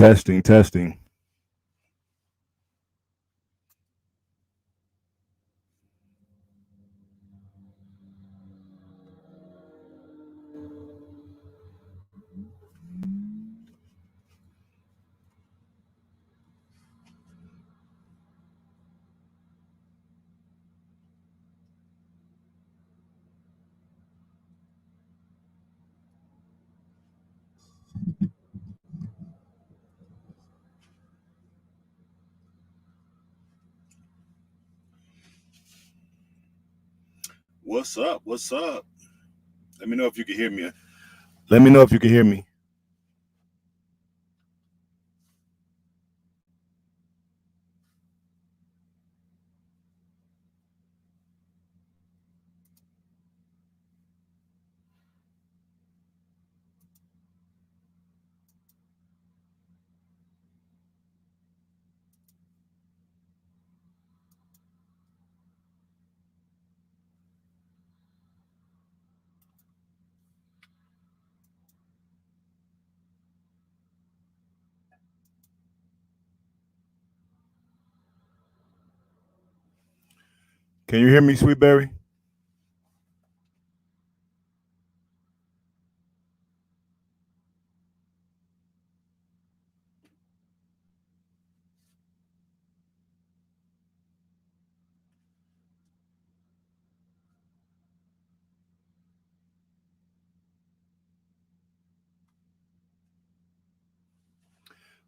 Testing, testing. What's up? What's up? Let me know if you can hear me. Let me know if you can hear me. Can you hear me, Sweetberry?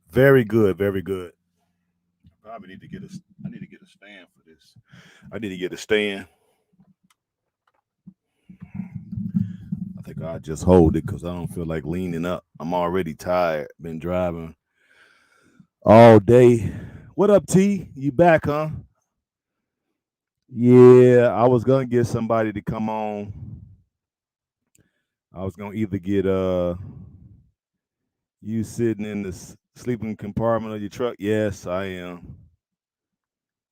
Very good, very good. Probably need to get a. I need to get a stand for this. I need to get a stand. I think I just hold it because I don't feel like leaning up. I'm already tired. Been driving all day. What up, T? You back, huh? Yeah, I was gonna get somebody to come on. I was gonna either get you sitting in the sleeping compartment of your truck. Yes, I am.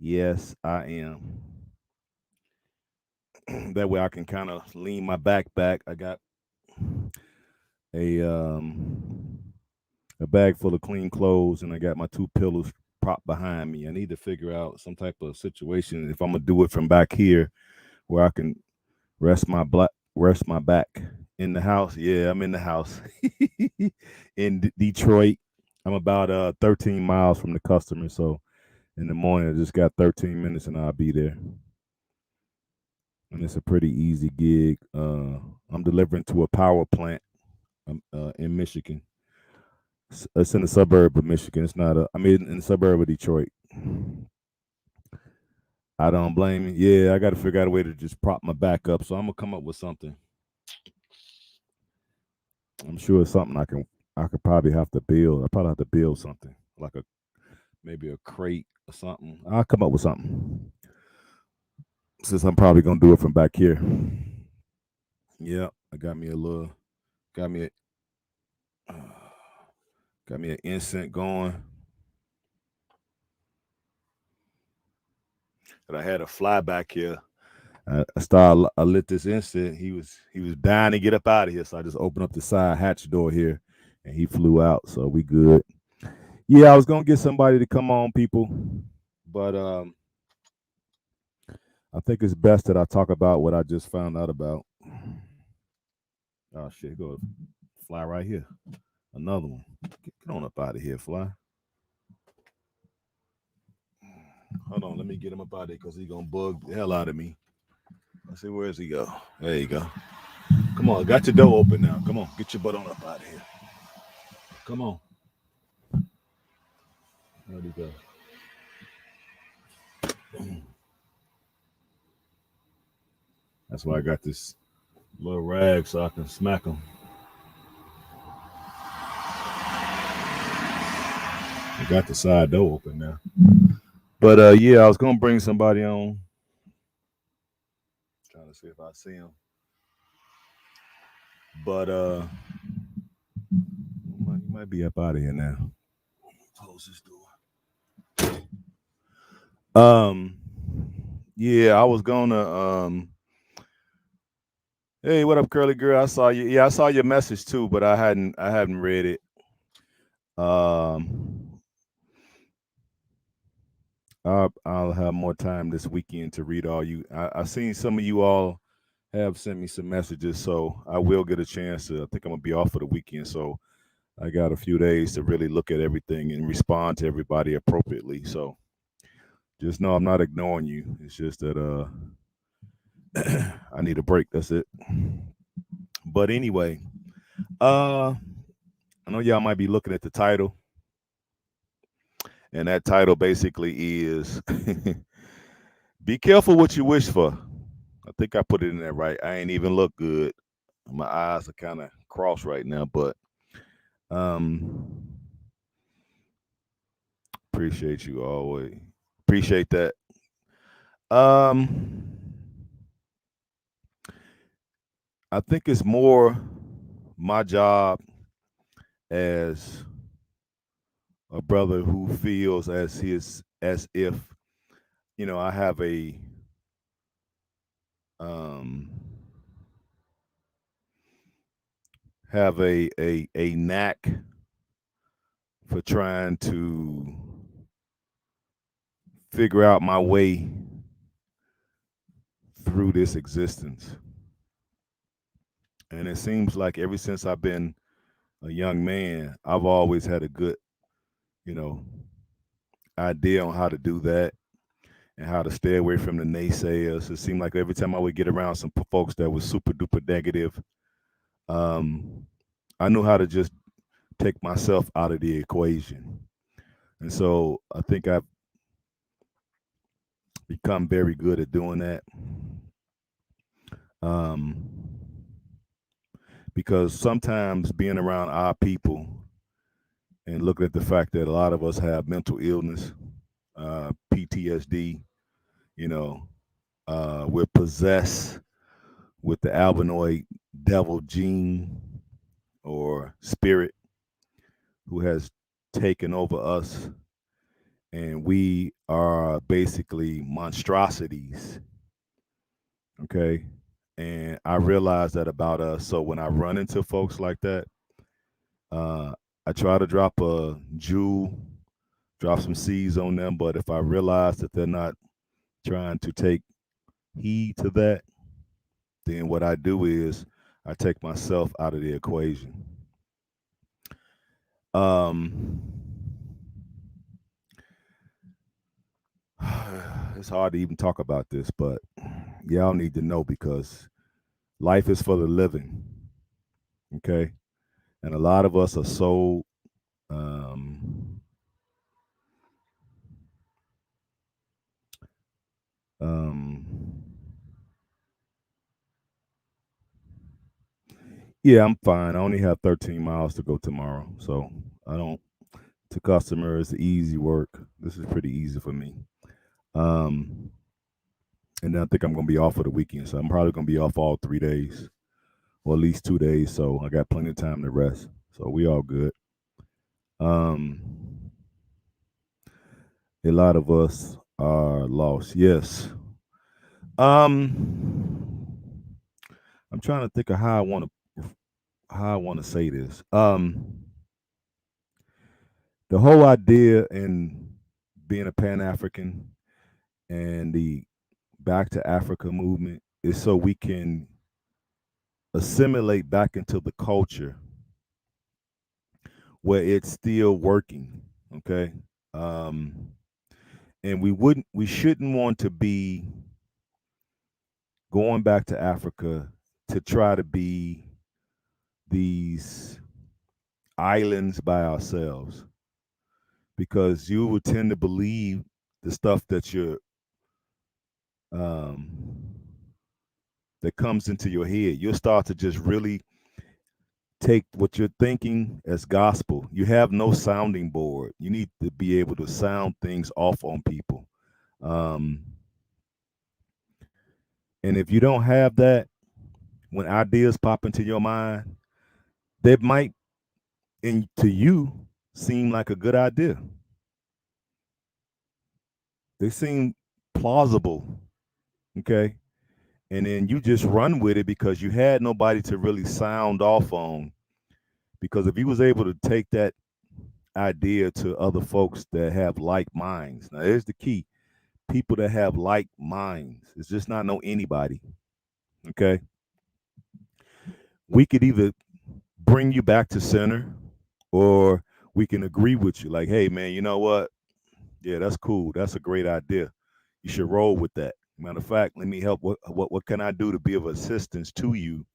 Yes, I am. That way I can kind of lean my back. I got a um a bag full of clean clothes and I got my two pillows propped behind me. I need to figure out some type of situation if I'm gonna do it from back here where I can rest my back in the house. Yeah, I'm in the house in Detroit. I'm about 13 miles from the customer, so in the morning I just got 13 minutes and I'll be there. And it's a pretty easy gig. I'm delivering to a power plant in Michigan. It's in the suburb of Michigan. It's not a. I mean, in the suburb of Detroit. I don't blame you. Yeah, I got to figure out a way to just prop my back up. So I'm gonna come up with something. I'm sure it's something I can. I could probably have to build. I probably have to build something like a maybe a crate or something. I'll come up with something since I'm probably gonna do it from back here. Yeah, I got me a little. Got me a. Got me an incense going. And I had a fly back here. I lit this incense. He was dying to get up out of here, so I just opened up the side hatch door here, and he flew out. So we good. Yeah, I was gonna get somebody to come on, people, but I think it's best that I talk about what I just found out about. Oh shit, go fly right here. Another one. Get on up out of here, fly. Hold on, let me get him up out of there because he gonna bug the hell out of me. Let's see where's he go. There you go. Come on, got your door open now. Come on, get your butt on up out of here. Come on. Where'd he go? That's why I got this little rag so I can smack him. I got the side door open now. But yeah, I was gonna bring somebody on. Trying to see if I see him. But he might be up out of here now. Close this door. Yeah, I was gonna hey, what up, curly girl? I saw you. Yeah, I saw your message too, but I hadn't read it. Um, I'll have more time this weekend to read all you. I've seen some of you all have sent me some messages, so I will get a chance to. I think I'm gonna be off for the weekend, so I got a few days to really look at everything and respond to everybody appropriately. So just know I'm not ignoring you. It's just that I need a break. That's it. But anyway, uh, I know y'all might be looking at the title, and that title basically is "Be careful what you wish for." I think I put it in there right. I ain't even look good. My eyes are kind of crossed right now, but um, appreciate you always. Appreciate that. Um, I think it's more my job as a brother who feels as if I um have a knack for trying to figure out my way through this existence. And it seems like ever since I've been a young man, I've always had a good, you know, idea on how to do that and how to stay away from the naysayers. It seemed like every time I would get around some folks that was super duper negative, um, I knew how to just take myself out of the equation. And so I think I've become very good at doing that. Um, because sometimes being around our people and looking at the fact that a lot of us have mental illness, PTSD, you know, we're possessed with the albinoid devil gene or spirit who has taken over us, and we are basically monstrosities. Okay. And I realize that about us. So when I run into folks like that, uh, I try to drop a jewel, drop some seeds on them. But if I realize that they're not trying to take heed to that, then what I do is I take myself out of the equation. Um, it's hard to even talk about this, but y'all need to know because life is for the living. Okay. And a lot of us are so um, um, yeah, I'm fine. I only have 13 miles to go tomorrow. So I don't, to customers, easy work. This is pretty easy for me. Um, and then I think I'm going to be off for the weekend. So I'm probably going to be off all 3 days or at least 2 days. So I got plenty of time to rest. So we all good. Um, a lot of us are lost. Yes. Um, I'm trying to think of how I want to say this. The whole idea in being a Pan African and the Back to Africa movement is so we can assimilate back into the culture where it's still working. Okay. Um, and we shouldn't want to be going back to Africa to try to be these islands by ourselves because you would tend to believe the stuff um, that comes into your head. You'll start to just really take what you're thinking as gospel. You have no sounding board. You need to be able to sound things off on people. Um, and if you don't have that, when ideas pop into your mind, they might, and to you, seem like a good idea. They seem plausible. Okay. And then you just run with it because you had nobody to really sound off on. Because if you was able to take that idea to other folks that have like minds. Now, here's the key: people that have like minds. It's just not know anybody. Okay, we could either bring you back to center, or we can agree with you. Like, hey, man, you know what? Yeah, that's cool. That's a great idea. You should roll with that. Matter of fact, let me help. What can I do to be of assistance to you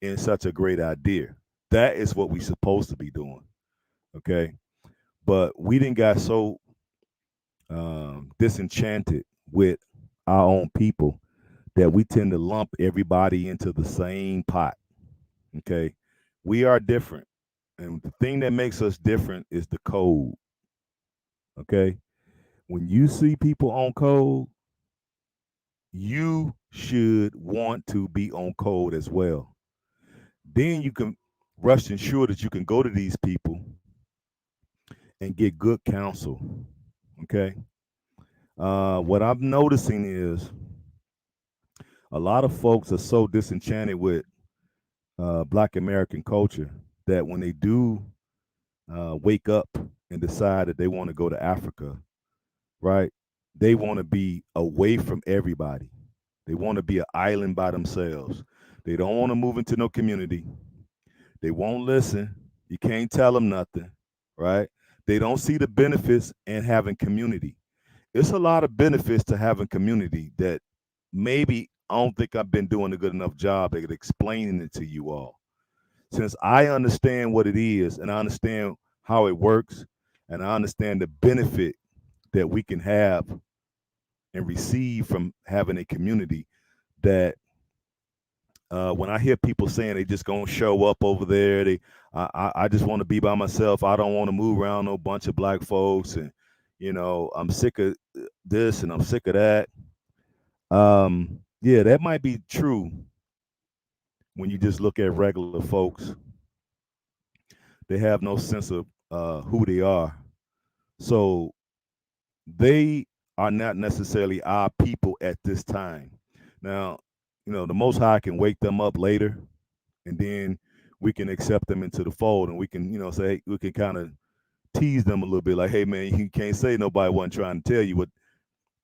in such a great idea? That is what we're supposed to be doing. Okay, but we didn't got so disenchanted with our own people that we tend to lump everybody into the same pot. Okay, we are different, and the thing that makes us different is the code. Okay, when you see people on code, you should want to be on code as well. Then you can rest ensure that you can go to these people and get good counsel. Okay. What I'm noticing is a lot of folks are so disenchanted with Black American culture that when they do wake up and decide that they want to go to Africa, right? They want to be away from everybody. They want to be an island by themselves. They don't want to move into no community. They won't listen. You can't tell them nothing, right? They don't see the benefits in having community. It's a lot of benefits to having community that maybe I don't think I've been doing a good enough job at explaining it to you all. Since I understand what it is and I understand how it works and I understand the benefit that we can have and receive from having a community, that when I hear people saying they just gonna show up over there, I just want to be by myself. I don't want to move around no bunch of black folks, and I'm sick of this and I'm sick of that. Yeah, that might be true when you just look at regular folks. They have no sense of who they are, so they are not necessarily our people at this time. Now, the Most High can wake them up later, and then we can accept them into the fold, and we can, say we can kind of tease them a little bit, like, hey man, you can't say nobody wasn't trying to tell you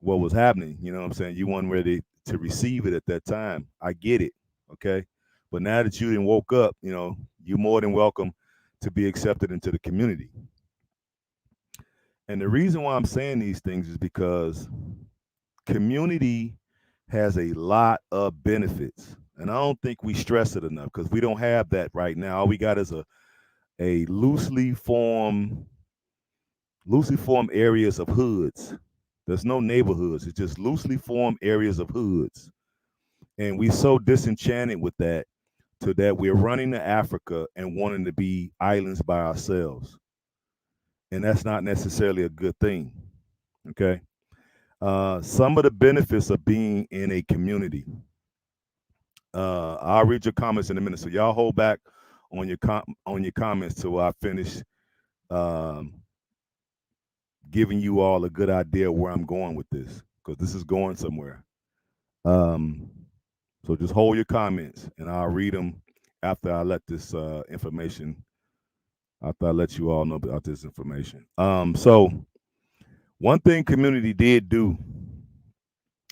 what was happening. You know what I'm saying? You weren't ready to receive it at that time. I get it, okay? But now that you didn't woke up, you're more than welcome to be accepted into the community. And the reason why I'm saying these things is because community has a lot of benefits. And I don't think we stress it enough because we don't have that right now. All we got is a loosely formed areas of hoods. There's no neighborhoods. It's just loosely formed areas of hoods. And we so disenchanted with that to that we're running to Africa and wanting to be islands by ourselves. And that's not necessarily a good thing. Okay. Some of the benefits of being in a community. I'll read your comments in a minute. So y'all hold back on your comments till I finish um, giving you all a good idea where I'm going with this, because this is going somewhere. Um, so just hold your comments, and I'll read them after I let this information. After I let you all know about this information. So one thing community did do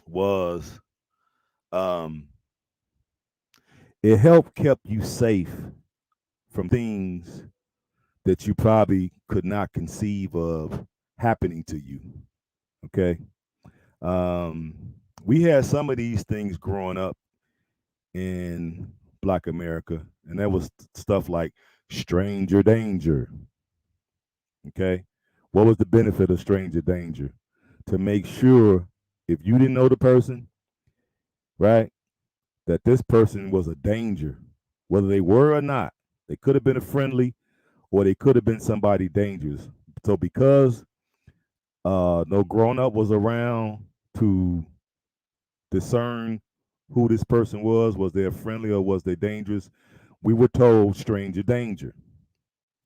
was um, it helped kept you safe from things that you probably could not conceive of happening to you. Okay. Um, we had some of these things growing up in Black America, and that was stuff like stranger danger. Okay. What was the benefit of stranger danger? To make sure if you didn't know the person, right, that this person was a danger, whether they were or not. They could have been a friendly or they could have been somebody dangerous. So because no grown up was around to discern who this person was they friendly or was they dangerous, we were told stranger danger.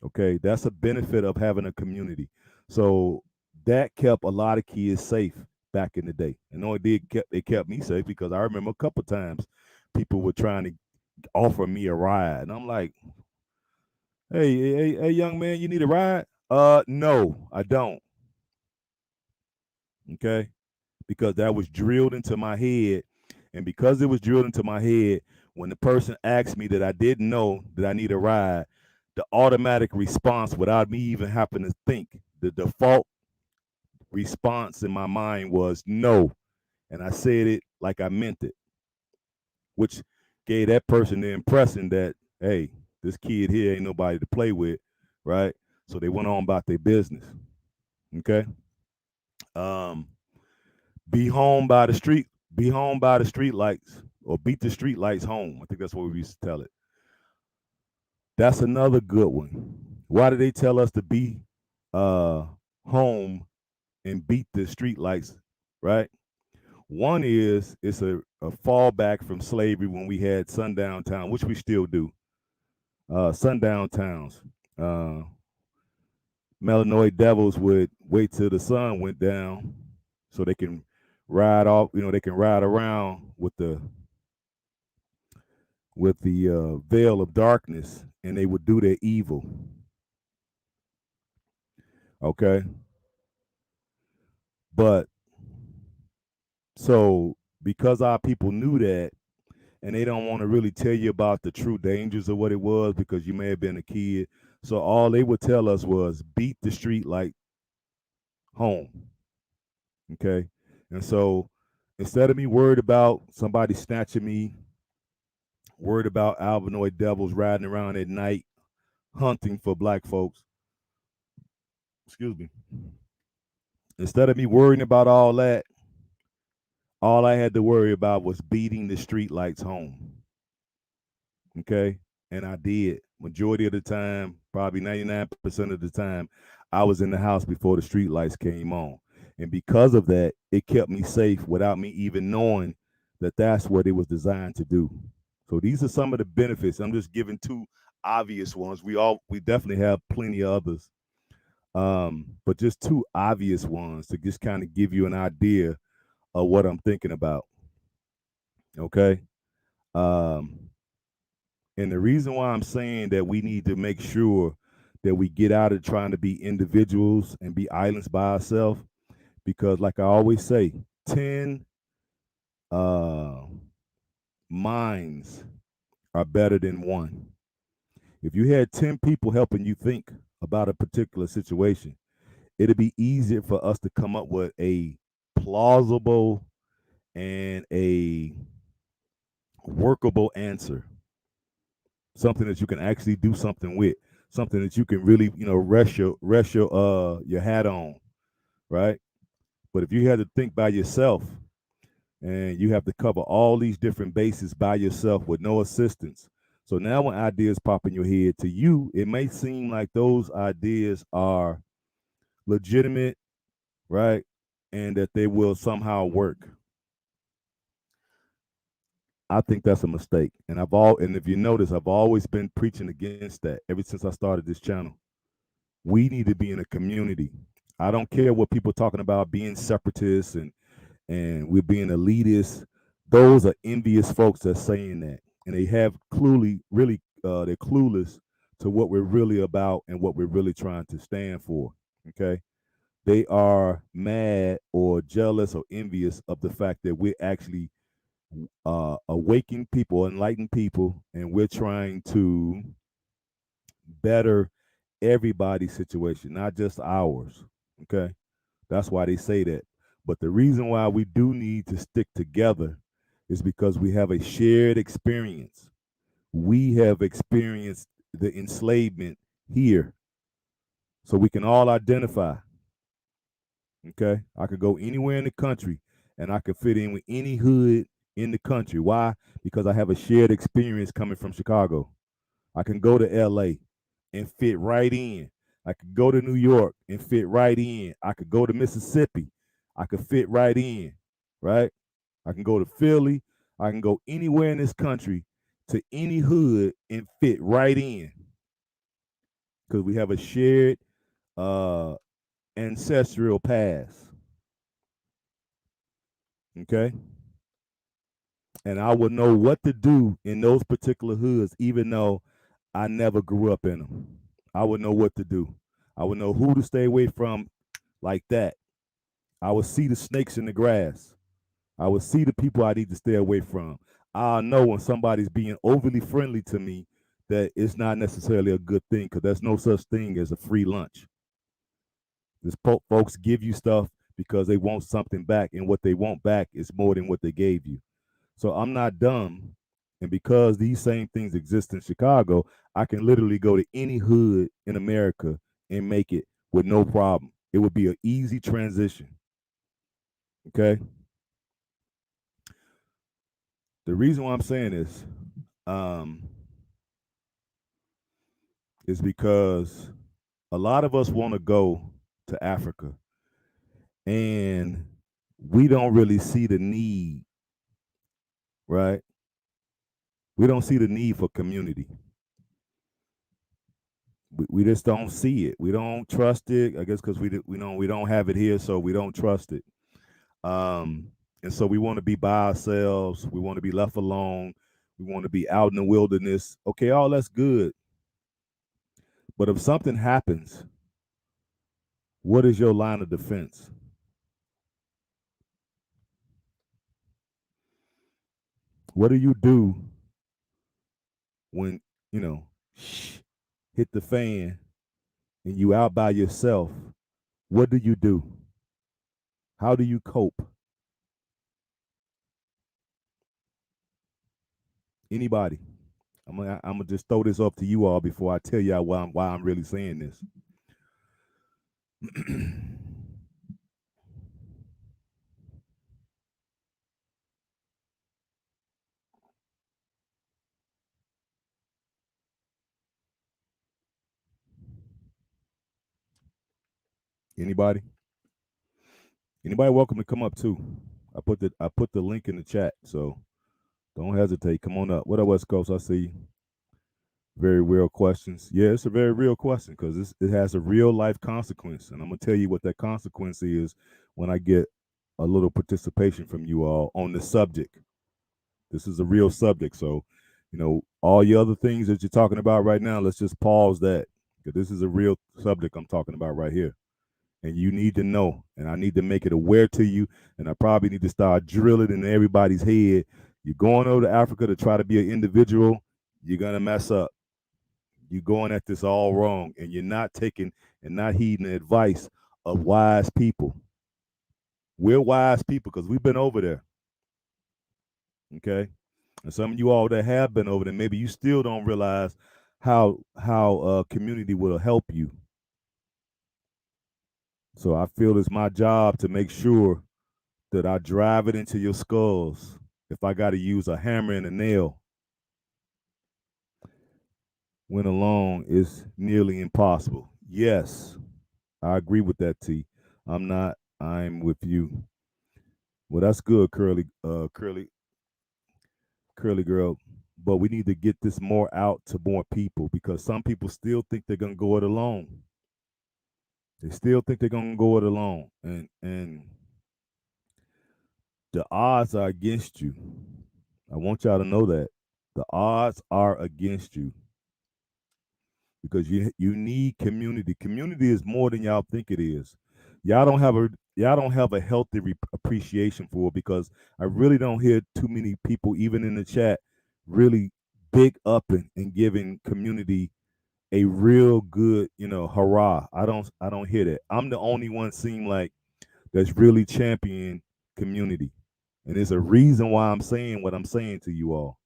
Okay, that's a benefit of having a community. So that kept a lot of kids safe back in the day. And only did kept it kept me safe because I remember a couple times people were trying to offer me a ride. And I'm like, hey, young man, you need a ride? No, I don't. Okay, because that was drilled into my head, and because it was drilled into my head, when the person asked me that I didn't know that I need a ride, the automatic response, without me even having to think, the default response in my mind was no, and I said it like I meant it, which gave that person the impression that, hey, this kid here ain't nobody to play with, right? So they went on about their business. Okay. Um, be home by the street, be home by the street lights, or beat the street lights home. I think that's what we used to tell it. That's another good one. Why do they tell us to be uh home and beat the street lights, right? One is it's a fallback from slavery when we had sundown town, which we still do. Sundown towns. Uh, Melanoid devils would wait till the sun went down so they can ride off. They can ride around with the veil of darkness, and they would do their evil. Okay, but so because our people knew that, and they don't want to really tell you about the true dangers of what it was because you may have been a kid. So all they would tell us was beat the street like home. Okay. And so instead of me worried about somebody snatching me, worried about albinoid devils riding around at night hunting for black folks, excuse me, instead of me worrying about all that, all I had to worry about was beating the street lights home. Okay. And I did. Majority of the time, probably 99% of the time, I was in the house before the street lights came on. And because of that, it kept me safe without me even knowing that that's what it was designed to do. So these are some of the benefits. I'm just giving two obvious ones. We definitely have plenty of others. But just two obvious ones to just kind of give you an idea of what I'm thinking about. Okay. Um, And the reason why I'm saying that we need to make sure that we get out of trying to be individuals and be islands by ourselves, because like I always say, 10 uh, minds are better than one. If you had 10 people helping you think about a particular situation, it'd be easier for us to come up with a plausible and a workable answer, something that you can actually do something with, something that you can really, rest your hat on, right? But if you had to think by yourself and you have to cover all these different bases by yourself with no assistance. So now when ideas pop in your head, to you, it may seem like those ideas are legitimate, right? And that they will somehow work. I think that's a mistake. And if you notice, I've always been preaching against that ever since I started this channel. We need to be in a community. I don't care what people talking about being separatists and we're being elitists. Those are envious folks that's saying that, and they have cluely really they're clueless to what we're really about and what we're really trying to stand for. Okay, they are mad or jealous or envious of the fact that we're actually awaken people, enlighten people, and we're trying to better everybody's situation, not just ours. Okay. That's why they say that. But the reason why we do need to stick together is because we have a shared experience. We have experienced the enslavement here. So we can all identify. Okay. I could go anywhere in the country and I could fit in with any hood in the country. Why? Because I have a shared experience coming from Chicago. I can go to LA and fit right in. I could go to New York and fit right in. I could go to Mississippi. I could fit right in, right? I can go to Philly. I can go anywhere in this country to any hood and fit right in because we have a shared uh, ancestral past, okay? And I would know what to do in those particular hoods, even though I never grew up in them. I would know what to do. I would know who to stay away from like that. I would see the snakes in the grass. I would see the people I need to stay away from. I know when somebody's being overly friendly to me that it's not necessarily a good thing because there's no such thing as a free lunch. This folks give you stuff because they want something back, and what they want back is more than what they gave you. So I'm not dumb. And because these same things exist in Chicago, I can literally go to any hood in America and make it with no problem. It would be an easy transition. Okay. The reason why I'm saying this um, is because a lot of us want to go to Africa and we don't really see the need, right? We don't see the need for community. We just don't see it. We don't trust it. I guess because we don't have it here, so we don't trust it. Um, and so we want to be by ourselves. We want to be left alone. We want to be out in the wilderness. Okay, all that's good. But if something happens, what is your line of defense? What do you do when you know hit the fan and you out by yourself? What do you do? How do you cope? Anybody? I'm gonna just throw this up to you all before I tell y'all why I'm really saying this. Anybody? Anybody welcome to come up too. I put the link in the chat, so don't hesitate. Come on up. What up, West Coast? I see you. Very real questions. Yeah, it's a very real question because it has a real life consequence, and I'm gonna tell you what that consequence is when I get a little participation from you all on the subject. This is a real subject, so all your other things that you're talking about right now, let's just pause that because this is a real subject I'm talking about right here, and you need to know, and I need to make it aware to you, and I probably need to start drilling in everybody's head. You're going over to Africa to try to be an individual, you're gonna mess up. You're going at this all wrong, and you're not taking and not heeding the advice of wise people. We're wise people because we've been over there. Okay. And some of you all that have been over there, maybe you still don't realize how community will help you. So I feel it's my job to make sure that I drive it into your skulls. If I got to use a hammer and a nail, when alone is nearly impossible. Yes, I agree with that, T. I'm not. I'm with you. Well, that's good, curly girl. But we need to get this more out to more people because some people still think they're gonna go it alone. They still think they're gonna go it alone, and the odds are against you. I want y'all to know that the odds are against you because you need community. Community is more than y'all think it is. Y'all don't have a healthy appreciation for it because I really don't hear too many people, even in the chat, really big up and giving community a real good, hurrah. I don't hear that. I'm the only one seem like that's really champion community. And there's a reason why I'm saying what I'm saying to you all.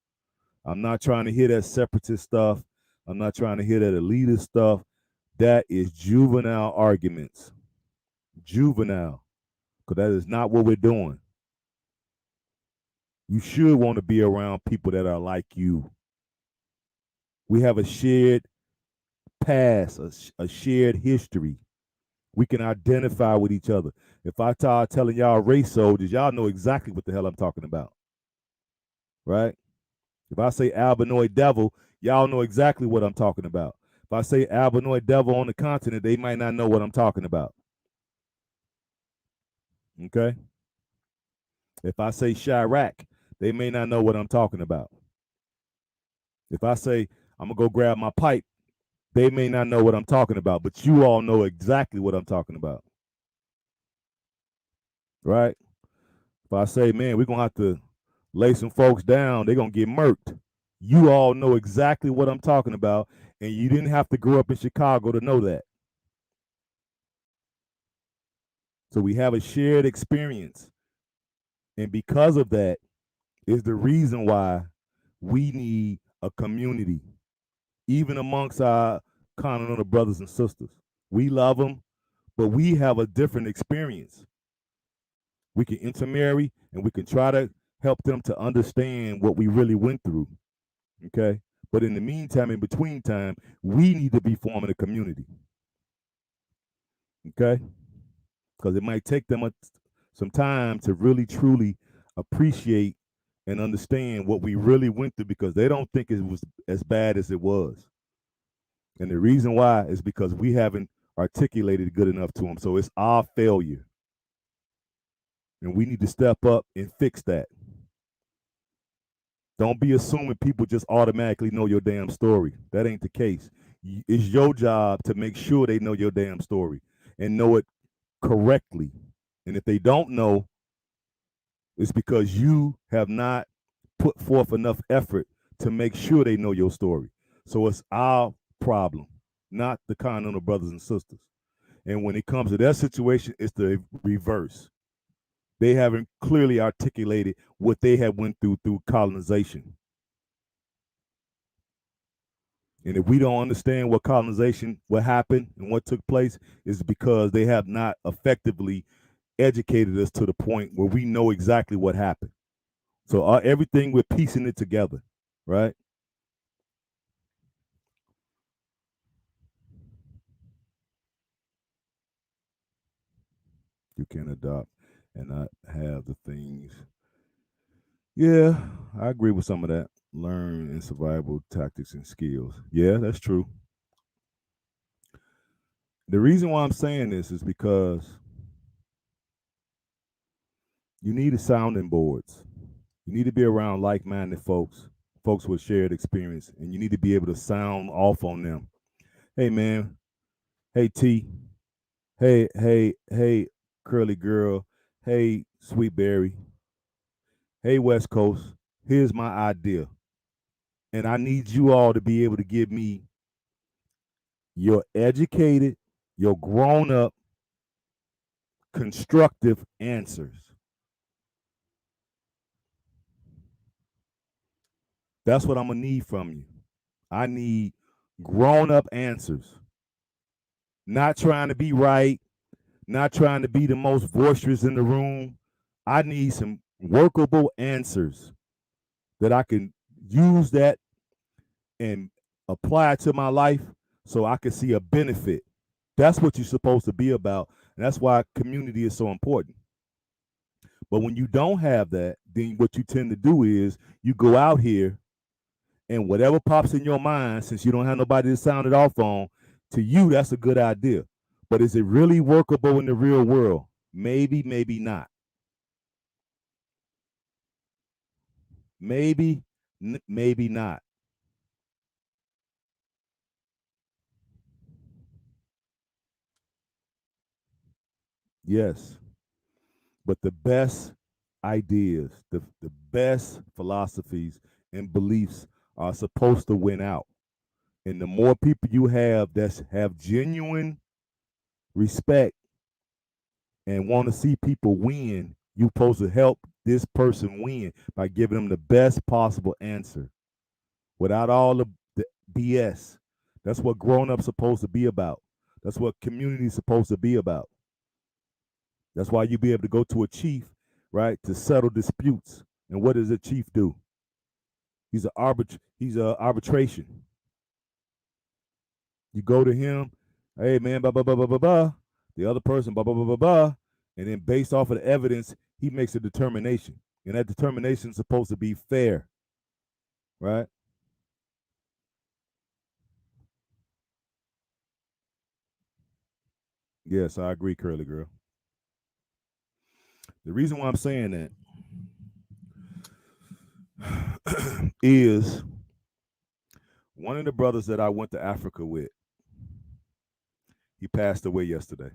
I'm not trying to hear that separatist stuff. I'm not trying to hear that elitist stuff. That is juvenile arguments. Juvenile. Because that is not what we're doing. You should want to be around people that are like you. We have a shared past, a shared history. We can identify with each other. If I start telling y'all race soldiers, y'all know exactly what the hell I'm talking about. Right? If I say albinoid devil, y'all know exactly what I'm talking about. If I say albinoid devil on the continent, they might not know what I'm talking about. Okay? If I say Chirac, they may not know what I'm talking about. If I say I'm gonna go grab my pipe, They may not know what I'm talking about, but you all know exactly what I'm talking about, right? If I say, man, we're gonna have to lay some folks down, they're gonna get murked. You all know exactly what I'm talking about, and you didn't have to grow up in Chicago to know that. So we have a shared experience, and because of that is the reason why we need a community, even amongst our continental brothers and sisters. We love them, but we have a different experience. We can intermarry and we can try to help them to understand what we really went through. Okay. But in the meantime, in between time, we need to be forming a community. Okay. Because it might take them some time to really truly appreciate and understand what we really went through because they don't think it was as bad as it was. And the reason why is because we haven't articulated good enough to them. So it's our failure. And we need to step up and fix that. Don't be assuming people just automatically know your damn story. That ain't the case. It's your job to make sure they know your damn story and know it correctly. And if they don't know, it's because you have not put forth enough effort to make sure they know your story. So it's our problem, not the continental brothers and sisters. And when it comes to that situation, it's the reverse. They haven't clearly articulated what they have went through colonization. And if we don't understand what colonization, what happened, and what took place, is because they have not effectively educated us to the point where we know exactly what happened. So everything we're piecing it together, right? You can adopt and not have the things. Yeah, I agree with some of that. Learn in survival tactics and skills. Yeah, that's true. The reason why I'm saying this is because you need a sounding boards. You need to be around like-minded folks, folks with shared experience, and you need to be able to sound off on them. Hey man, hey T, hey curly girl, hey sweet berry, hey West Coast. Here's my idea, and I need you all to be able to give me your educated, your grown-up, constructive answers. That's what I'm gonna need from you. I need grown-up answers. Not trying to be right, not trying to be the most boisterous in the room. I need some workable answers that I can use that and apply it to my life so I can see a benefit. That's what you're supposed to be about. And that's why community is so important. But when you don't have that, then what you tend to do is you go out here and whatever pops in your mind, since you don't have nobody to sound it off on, to you, that's a good idea. But is it really workable in the real world? Maybe, maybe not. Maybe, maybe not. Yes. But the best ideas, the best philosophies and beliefs are supposed to win out. And the more people you have that have genuine respect and want to see people win, you're supposed to help this person win by giving them the best possible answer without all the BS. That's what grown ups supposed to be about. That's what community is supposed to be about. That's why you be able to go to a chief, right, to settle disputes. And what does a chief do? He's a arbitration. You go to him, hey man, blah blah blah blah blah blah. The other person, blah blah blah blah blah, and then based off of the evidence, he makes a determination, and that determination is supposed to be fair, right? Yes, I agree, curly girl. The reason why I'm saying that is one of the brothers that I went to Africa with. He passed away yesterday.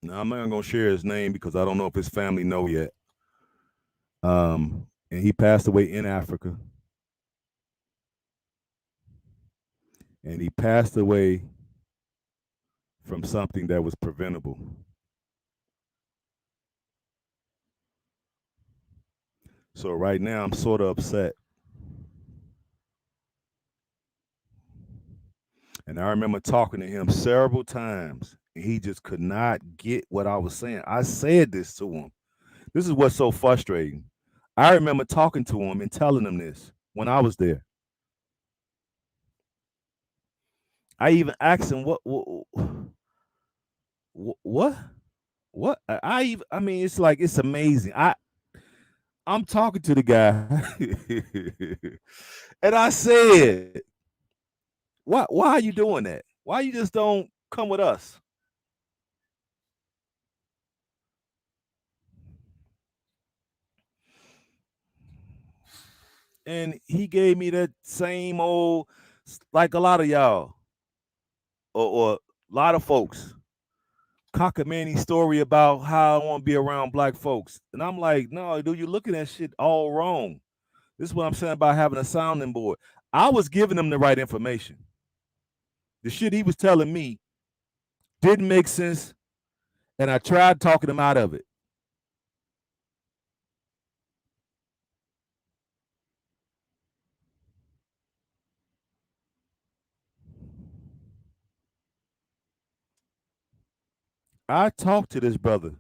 Now I'm not gonna share his name because I don't know if his family know yet. And he passed away in Africa, and he passed away from something that was preventable. So right now I'm sort of upset. And I remember talking to him several times, and he just could not get what I was saying. I said this to him. This is what's so frustrating. I remember talking to him and telling him this when I was there. I even asked him what what I mean it's like it's amazing. I'm talking to the guy and I said, why are you doing that? Why you just don't come with us? And he gave me that same old, like a lot of y'all or a lot of folks, cockamamie story about how I want to be around black folks. And I'm like, no, dude, you're looking at shit all wrong. This is what I'm saying about having a sounding board. I was giving him the right information. The shit he was telling me didn't make sense, and I tried talking him out of it. I talked to this brother,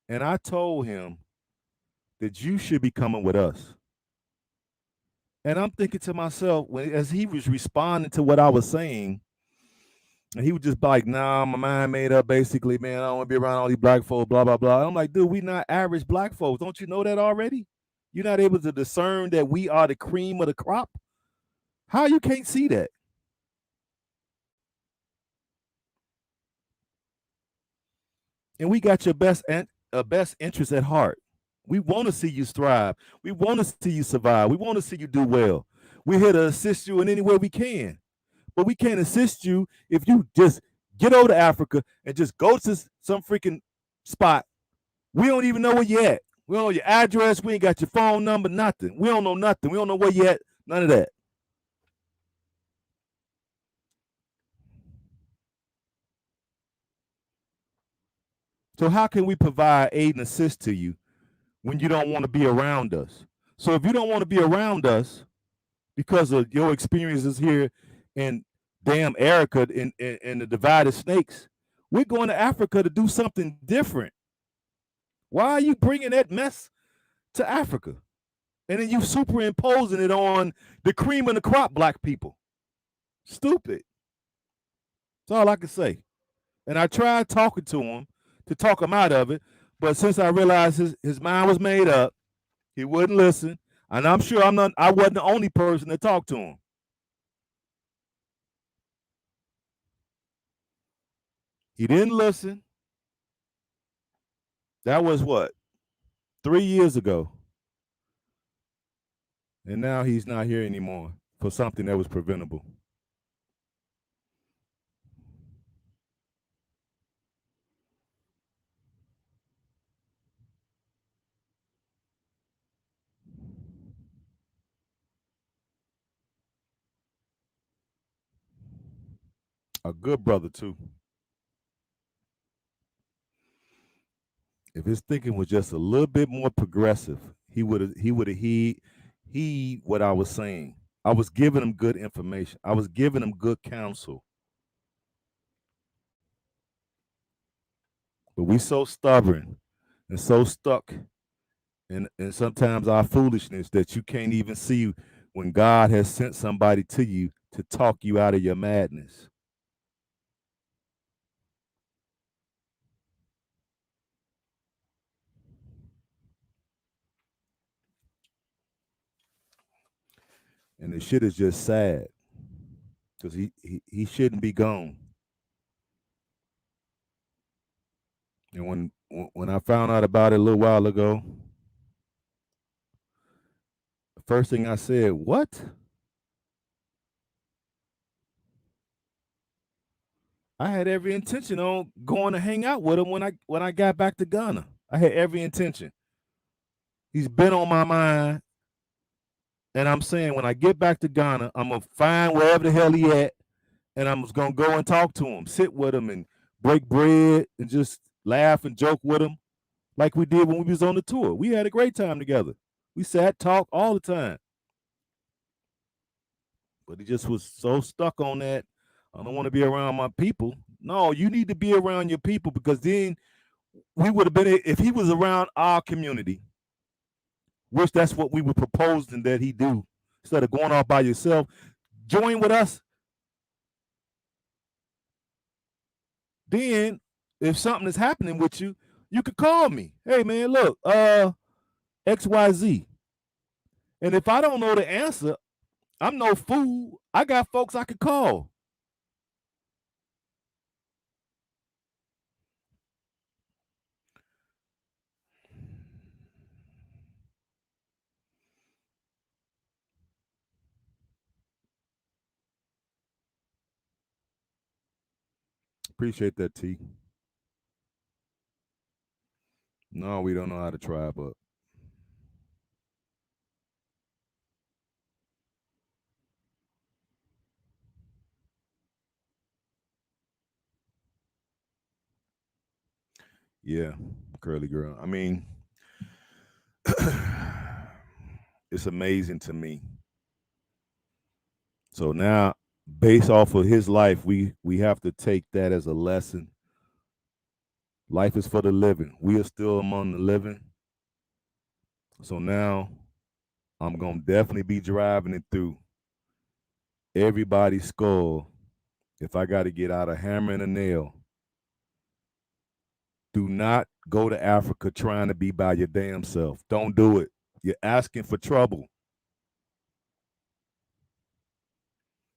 and I told him that you should be coming with us. And I'm thinking to myself, as he was responding to what I was saying, and he was just like, nah, my mind made up basically, man. I don't want to be around all these black folks, blah, blah, blah. I'm like, dude, we not average black folks. Don't you know that already? You're not able to discern that we are the cream of the crop? How you can't see that? And we got your best interest at heart. We want to see you thrive. We want to see you survive. We want to see you do well. We're here to assist you in any way we can. But we can't assist you if you just get over to Africa and just go to some freaking spot. We don't even know where you at. We don't know your address. We ain't got your phone number, nothing. We don't know nothing. We don't know where you at. None of that. So how can we provide aid and assist to you when you don't want to be around us? So if you don't want to be around us because of your experiences here in damn Erica in the divided snakes, we're going to Africa to do something different. Why are you bringing that mess to Africa? And then you superimposing it on the cream of the crop black people. Stupid. That's all I can say. And I tried talking to him to talk him out of it, but since I realized his mind was made up, he wouldn't listen. And I'm sure I wasn't the only person to talk to him. He didn't listen. That was what, 3 years ago. And now he's not here anymore for something that was preventable. A good brother too. If his thinking was just a little bit more progressive, he would have he what I was saying. I was giving him good information. I was giving him good counsel. But we so stubborn and so stuck in sometimes our foolishness that you can't even see when God has sent somebody to you to talk you out of your madness. And the shit is just sad because he shouldn't be gone. And when I found out about it a little while ago, the first thing I said, what? I had every intention on going to hang out with him when I got back to Ghana. I had every intention. He's been on my mind, and I'm saying when I get back to Ghana, I'm gonna find wherever the hell he at, and I'm just gonna go and talk to him, sit with him, and break bread, and just laugh and joke with him like we did when we was on the tour. We had a great time together. We sat, talked all the time, but he just was so stuck on that. I don't want to be around my people. No, you need to be around your people because then we would have been if he was around our community, which that's what we were proposing that he do. Instead of going off by yourself, join with us. Then, if something is happening with you, you could call me. Hey man, look, XYZ. And if I don't know the answer, I'm no fool. I got folks I could call. Appreciate that, T. No, we don't know how to tribe up. Yeah, curly girl. I mean, it's amazing to me. So now, based off of his life, we have to take that as a lesson. Life is for the living. We are still among the living. So now I'm gonna definitely be driving it through everybody's skull. If I got to get out a hammer and a nail, do not go to Africa trying to be by your damn self. Don't do it. You're asking for trouble.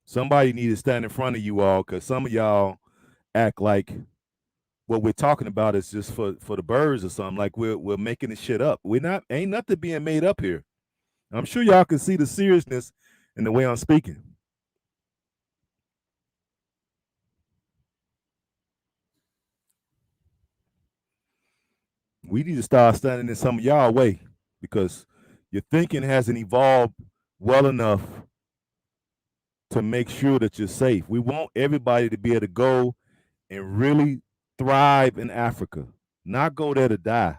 Somebody need to stand in front of you all because some of y'all act like what we're talking about is just for the birds or something. Like we're making this shit up. We're not. Ain't nothing being made up here. I'm sure y'all can see the seriousness in the way I'm speaking. We need to start standing in some of y'all way because your thinking hasn't evolved well enough to make sure that you're safe. We want everybody to be able to go and really thrive in Africa, not go there to die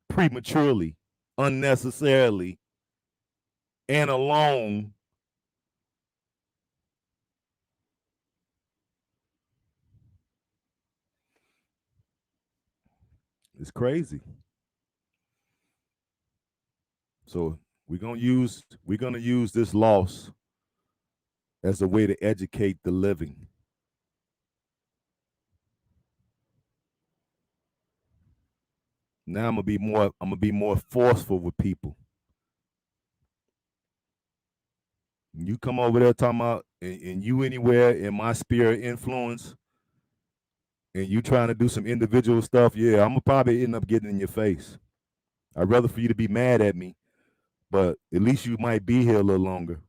prematurely, unnecessarily, and alone. It's crazy. So we're gonna use this loss as a way to educate the living. Now I'm gonna be more forceful with people. You come over there talking about and you anywhere in my sphere of influence and you trying to do some individual stuff, yeah, I'm gonna probably end up getting in your face. I'd rather for you to be mad at me, but at least you might be here a little longer.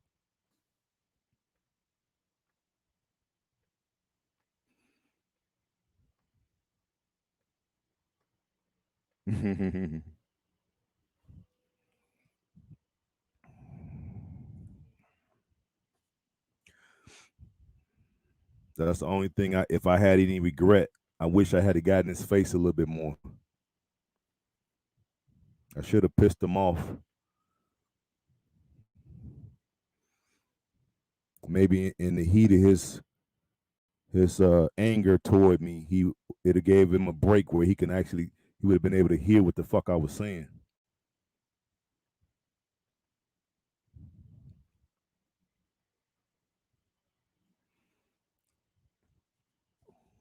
That's the only thing if I had any regret, I wish I had gotten his face a little bit more. I should have pissed him off. Maybe in the heat of his anger toward me, he it have gave him a break where he would have been able to hear what the fuck I was saying.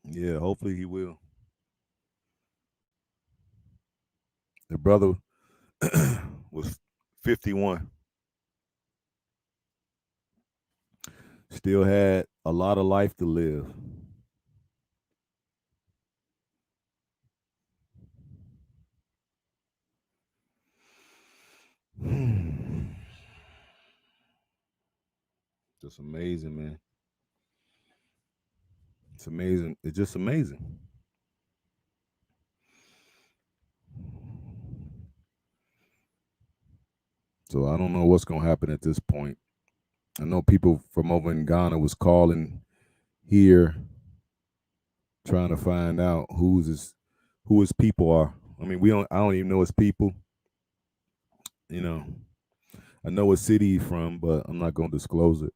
Yeah, hopefully he will. The brother was 51. Still had a lot of life to live. Just amazing, man. It's amazing. It's just amazing. So I don't know what's gonna happen at this point. I know people from over in Ghana was calling here trying to find out who his people are. I mean, we don't. I don't even know his people. You know, I know what city he's from, but I'm not gonna disclose it.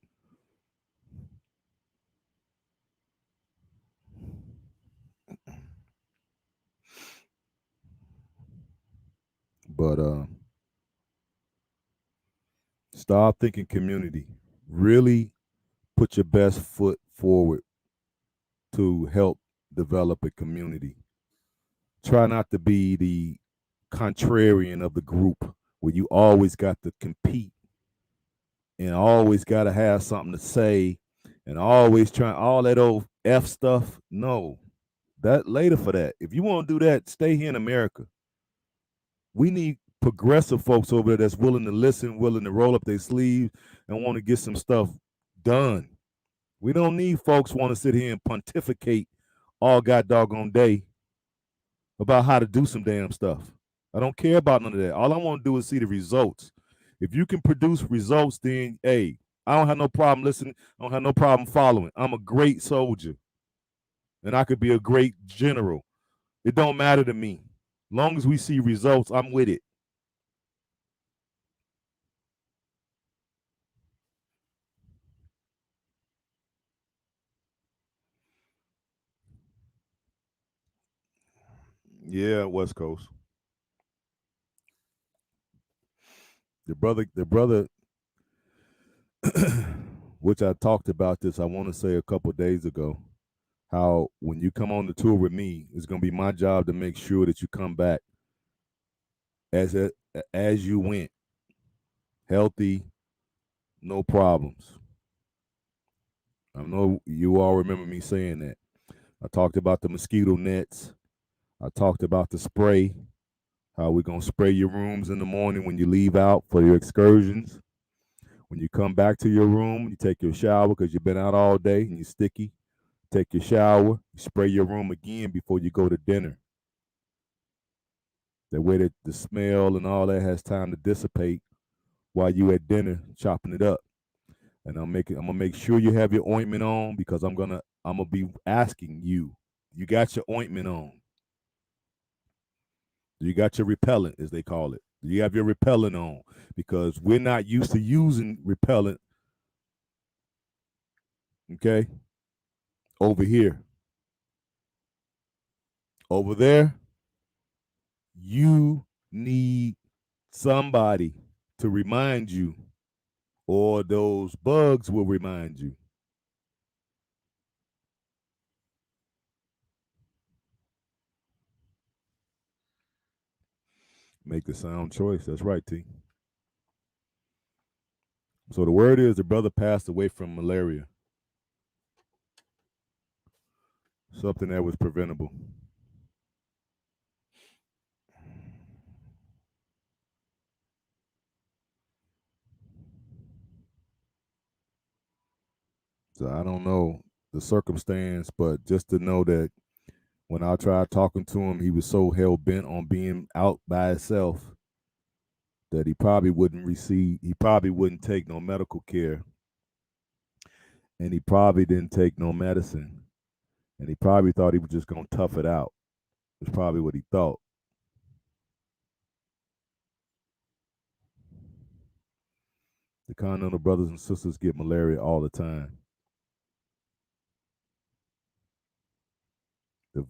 But start thinking community. Really put your best foot forward to help develop a community. Try not to be the contrarian of the group where you always got to compete and always got to have something to say and always trying all that old F stuff. No, that later for that. If you want to do that, stay here in America. We need progressive folks over there that's willing to listen, willing to roll up their sleeves, and want to get some stuff done. We don't need folks want to sit here and pontificate all god doggone day about how to do some damn stuff. I don't care about none of that. All I want to do is see the results. If you can produce results, then hey, I don't have no problem listening. I don't have no problem following. I'm a great soldier, and I could be a great general. It don't matter to me. Long as we see results, I'm with it. Yeah, West Coast. The brother, which I talked about this, I want to say a couple days ago. How when you come on the tour with me, it's gonna be my job to make sure that you come back as a, as you went, healthy, no problems. I know you all remember me saying that. I talked about the mosquito nets. I talked about the spray. How we're gonna spray your rooms in the morning when you leave out for your excursions. When you come back to your room, you take your shower because you've been out all day and you're sticky. Take your shower, you spray your room again before you go to dinner. That way that the smell and all that has time to dissipate while you at dinner chopping it up. And I'm gonna make sure you have your ointment on because I'm gonna be asking you. You got your ointment on. You got your repellent, as they call it. You have your repellent on because we're not used to using repellent. Okay, over here, over there, you need somebody to remind you, or those bugs will remind you. Make the sound choice. That's right, T. So the word is the brother passed away from malaria, something that was preventable. So I don't know the circumstance, but just to know that when I tried talking to him, he was so hell bent on being out by himself that he probably wouldn't take no medical care, and he probably didn't take no medicine, and he probably thought he was just gonna tough it out. That's probably what he thought. The Continental brothers and sisters get malaria all the time. The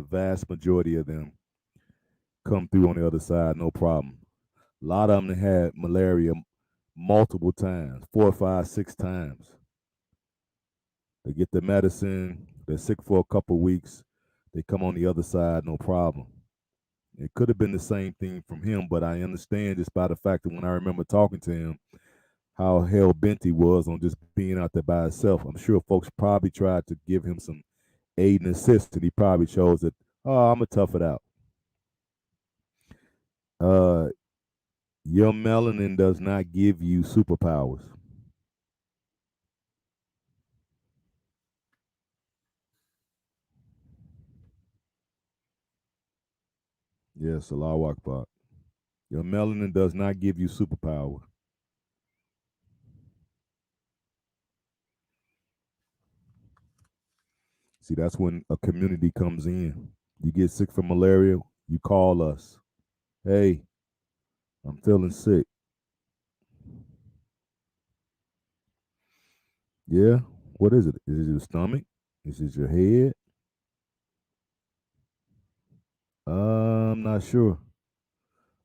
vast majority of them come through on the other side, no problem. A lot of them had malaria multiple times, 4, 5, 6 times. They get the medicine, they're sick for a couple weeks, they come on the other side, no problem. It could have been the same thing from him, but I understand just by the fact that when I remember talking to him, how hell bent he was on just being out there by himself. I'm sure folks probably tried to give him some aid and assist, and he probably chose that, oh, I'm going to tough it out. Uh, your melanin does not give you superpowers. Yes, Allah Akbar. Your melanin does not give you superpower. See, that's when a community comes in. You get sick from malaria, you call us. Hey, I'm feeling sick. Yeah, what is it? Is it your stomach? Is it your head? I'm not sure.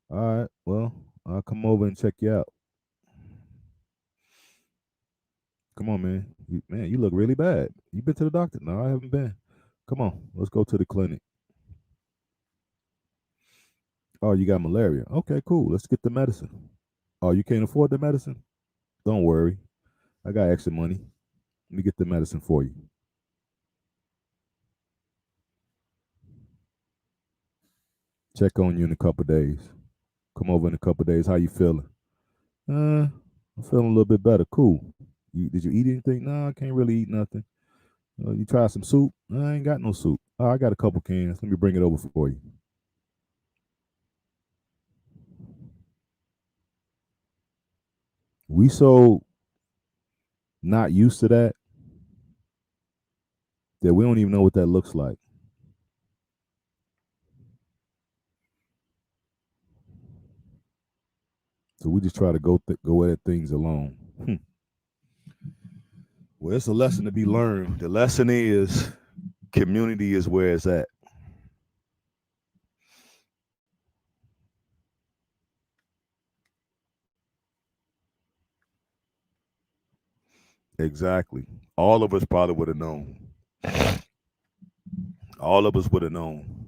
All right, well, I'll come over and check you out. Come on, man. Man, you look really bad. You been to the doctor? No, I haven't been. Come on, let's go to the clinic. Oh, you got malaria. Okay, cool. Let's get the medicine. Oh, you can't afford the medicine? Don't worry. I got extra money. Let me get the medicine for you. Check on you in a couple days. Come over in a couple days. How you feeling? I'm feeling a little bit better. Cool. Did you eat anything? No, I can't really eat nothing. You try some soup? I ain't got no soup. Oh, I got a couple cans. Let me bring it over for you. We so not used to that we don't even know what that looks like. So we just try to go at things alone. Well, it's a lesson to be learned. The lesson is community is where it's at. Exactly. All of us probably would have known. All of us would have known.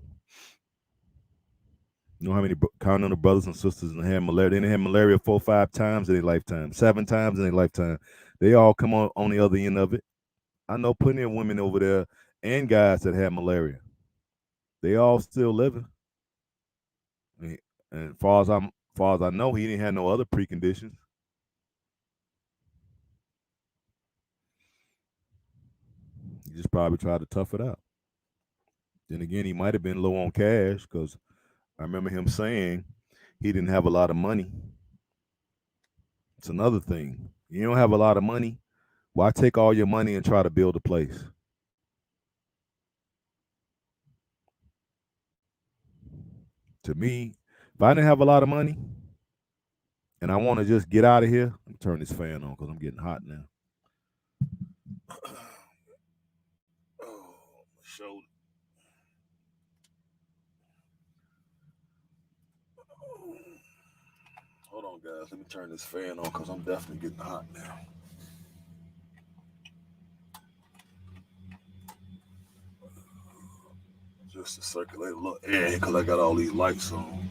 You know how many count on the brothers and sisters that had malaria? They didn't have malaria 4 or 5 times in their lifetime, 7 times in their lifetime. They all come on the other end of it. I know plenty of women over there and guys that had malaria. They all still living. I mean, and far as I know, he didn't have no other preconditions. He just probably tried to tough it out. Then again, he might have been low on cash because I remember him saying he didn't have a lot of money. It's another thing. You don't have a lot of money. Why take all your money and try to build a place? To me, if I didn't have a lot of money and I want to just get out of here, let me turn this fan on because I'm getting hot now. Oh, my shoulder. Hold on, guys. Let me turn this fan on because I'm definitely getting hot now. Just to circulate a little air because I got all these lights on.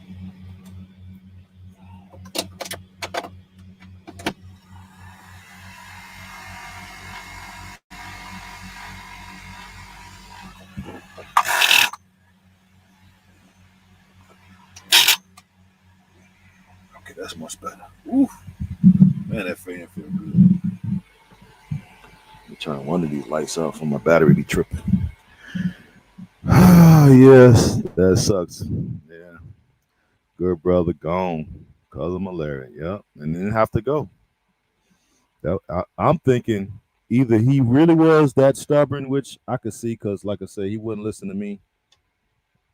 Okay, that's much better. Oof. Man, that fan feel good. Let me turn one of these lights off for my battery be tripping. Ah, yes, that sucks. Yeah, good brother gone because of malaria. Yep, and didn't have to go. I'm thinking either he really was that stubborn, which I could see, because like I said, he wouldn't listen to me,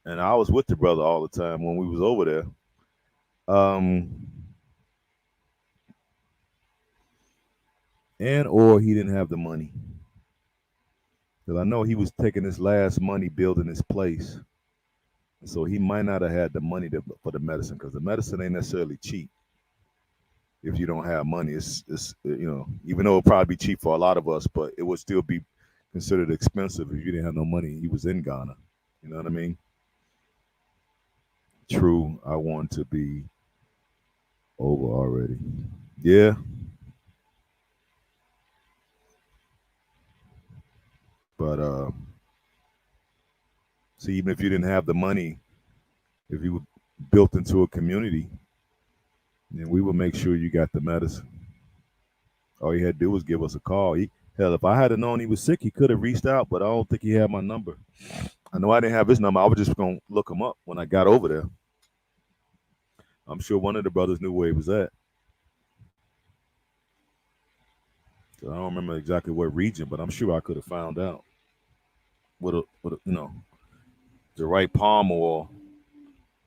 and I was with the brother all the time when we was over there. Um, and or he didn't have the money, because I know he was taking his last money building his place, so he might not have had the money for the medicine, because the medicine ain't necessarily cheap. If you don't have money, it's even though it'll probably be cheap for a lot of us, but it would still be considered expensive if you didn't have no money. He was in Ghana. You know what I mean? True, I want to be over already. Yeah, but see, even if you didn't have the money, if you were built into a community, then we would make sure you got the medicine. All you had to do was give us a call. Hell, if I had known he was sick, he could have reached out, but I don't think he had my number. I know I didn't have his number. I was just gonna look him up when I got over there. I'm sure one of the brothers knew where he was at. I don't remember exactly what region, but I'm sure I could have found out with a, the right palm oil.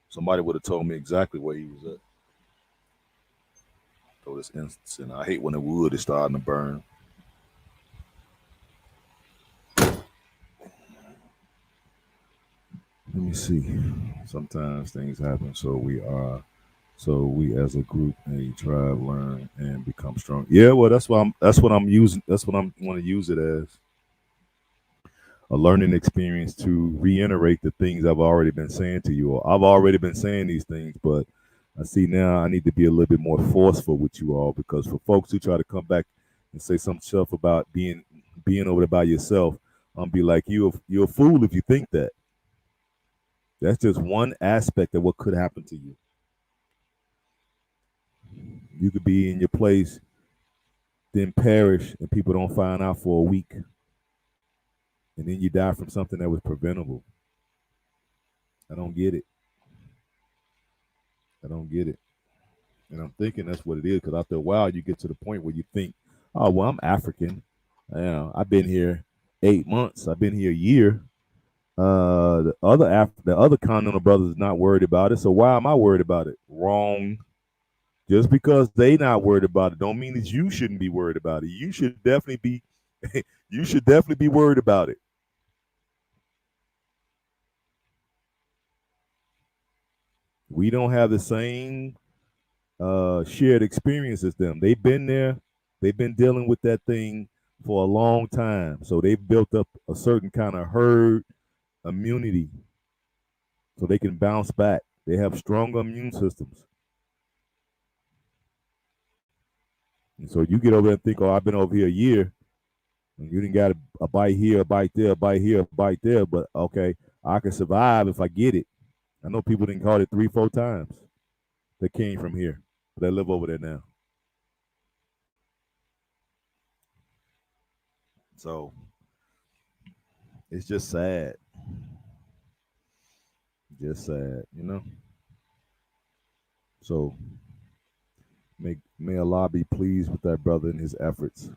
Somebody would have told me exactly where he was at. So this instance, and I hate when the wood is starting to burn. Let me see. Sometimes things happen, so we as a group, a tribe, learn and become strong. Yeah, well, that's what I'm using. That's what I'm want to use it as a learning experience to reiterate the things I've already been saying to you all. I've already been saying these things, but I see now I need to be a little bit more forceful with you all because for folks who try to come back and say some stuff about being over there by yourself, I'm be like you're a fool if you think that. That's just one aspect of what could happen to you. You could be in your place, then perish, and people don't find out for a week, and then you die from something that was preventable. I don't get it. I don't get it. And I'm thinking that's what it is because after a while, you get to the point where you think, oh, well, I'm African. I've been here 8 months. I've been here a year. The other continental brothers is not worried about it. So why am I worried about it? Wrong. Just because they not worried about it, don't mean that you shouldn't be worried about it. You should definitely be. You should definitely be worried about it. We don't have the same shared experience as them. They've been there. They've been dealing with that thing for a long time. So they've built up a certain kind of herd immunity so they can bounce back. They have stronger immune systems. And so you get over there and think, oh, I've been over here a year, and you didn't got a bite here, a bite there, a bite here, a bite there. But okay, I can survive if I get it. I know people didn't call it 3, 4 times. They came from here. They live over there now. So it's just sad. Just sad, you know? So may Allah be pleased with that brother and his efforts.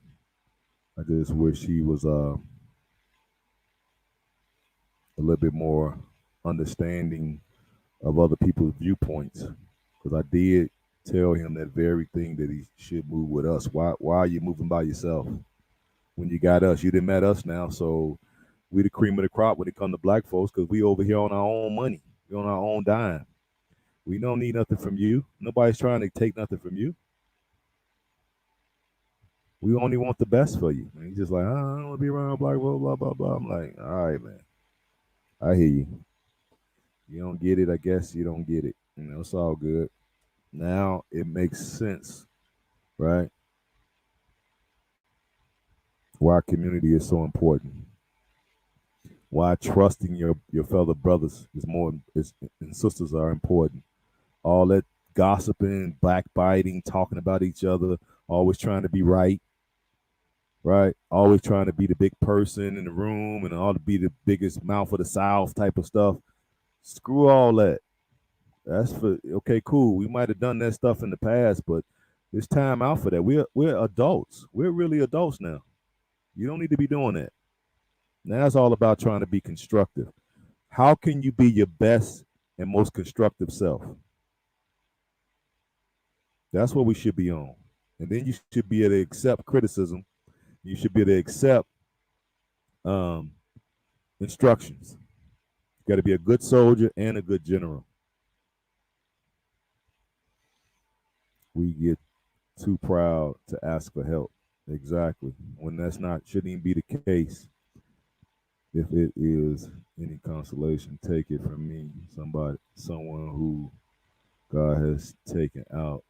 I just wish he was a little bit more understanding of other people's viewpoints. Because I did tell him that very thing that he should move with us. Why are you moving by yourself? When you got us, you didn't met us now, so we the cream of the crop when it come to black folks because we over here on our own money. We on our own dime. We don't need nothing from you. Nobody's trying to take nothing from you. We only want the best for you. And he's just like, I don't want to be around black blah blah blah blah. I'm like, all right, man. I hear you. You don't get it. I guess you don't get it. It's all good. Now it makes sense, right? Why community is so important. Why trusting your fellow brothers is more is, and sisters are important. All that gossiping, backbiting, talking about each other, always trying to be right, right? Always trying to be the big person in the room and all to be the biggest mouth of the South type of stuff. Screw all that. That's for okay, cool. We might have done that stuff in the past, but it's time out for that. We're adults. We're really adults now. You don't need to be doing that. Now it's all about trying to be constructive. How can you be your best and most constructive self? That's what we should be on. And then you should be able to accept criticism. You should be able to accept um, instructions. You got to be a good soldier and a good general. We get too proud to ask for help. Exactly. When that's not shouldn't even be the case. If it is any consolation, take it from me, someone who God has taken out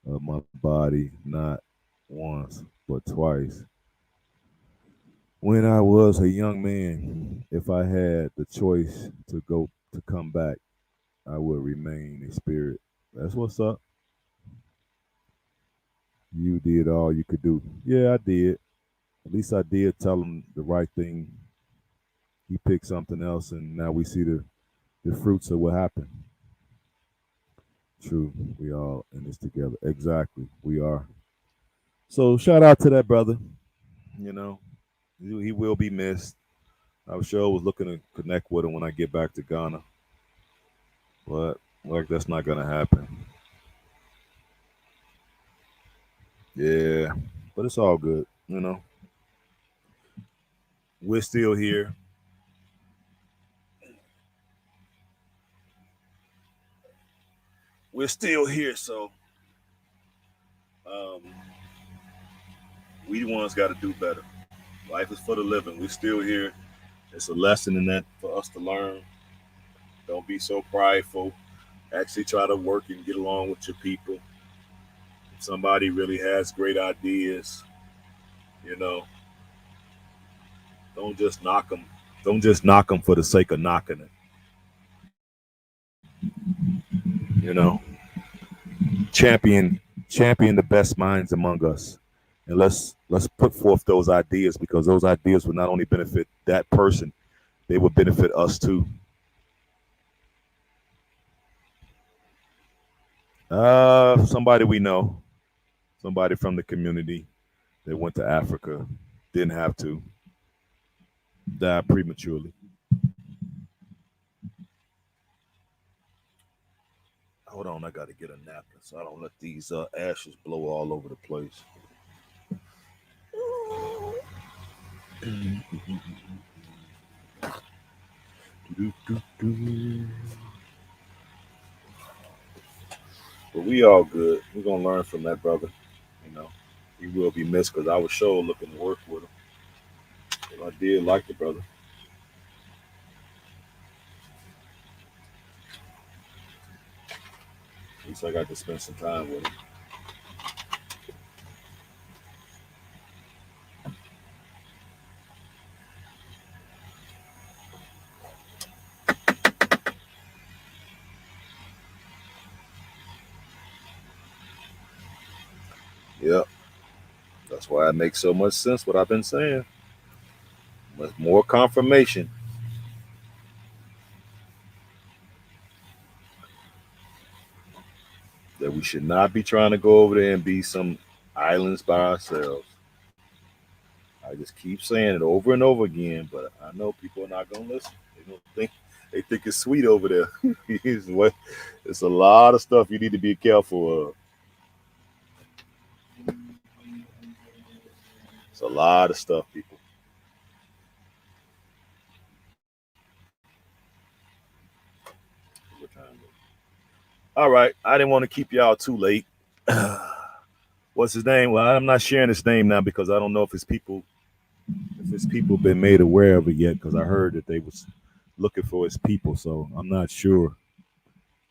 of my body not once but twice. When I was a young man, if I had the choice to come back, I would remain a spirit. That's what's up. You did all you could do. Yeah, I did. At least I did tell him the right thing. He picked something else, and now we see the fruits of what happened. True. We all in this together. Exactly. We are. So shout out to that brother. You know, he will be missed. I sure was looking to connect with him when I get back to Ghana, but like that's not gonna happen. Yeah, but it's all good. You know, we're still here. We're still here. So um, we the ones got to do better. Life is for the living. We're still here. It's a lesson in that for us to learn. Don't be so prideful. Actually, try to work and get along with your people. If somebody really has great ideas, you know, don't just knock them. Don't just knock them for the sake of knocking it. You know, champion champion the best minds among us, and let's put forth those ideas because those ideas will not only benefit that person, they will benefit us too. Somebody we know, somebody from the community that went to Africa, didn't have to, died prematurely. Hold on, I got to get a napkin so I don't let these ashes blow all over the place. But we all good. We're gonna learn from that brother. You know, he will be missed because I was sure looking to work with him. But I did like the brother. At least I got to spend some time with him. Yep, that's why it makes so much sense what I've been saying. Much more confirmation that we should not be trying to go over there and be some islands by ourselves. I just keep saying it over and over again, but I know people are not gonna listen. They don't think they think it's sweet over there. It's a lot of stuff you need to be careful of. It's a lot of stuff, people. All right, I didn't want to keep y'all too late. What's his name? Well, I'm not sharing his name now because I don't know if his people been made aware of it yet. Because I heard that they was looking for his people, so I'm not sure.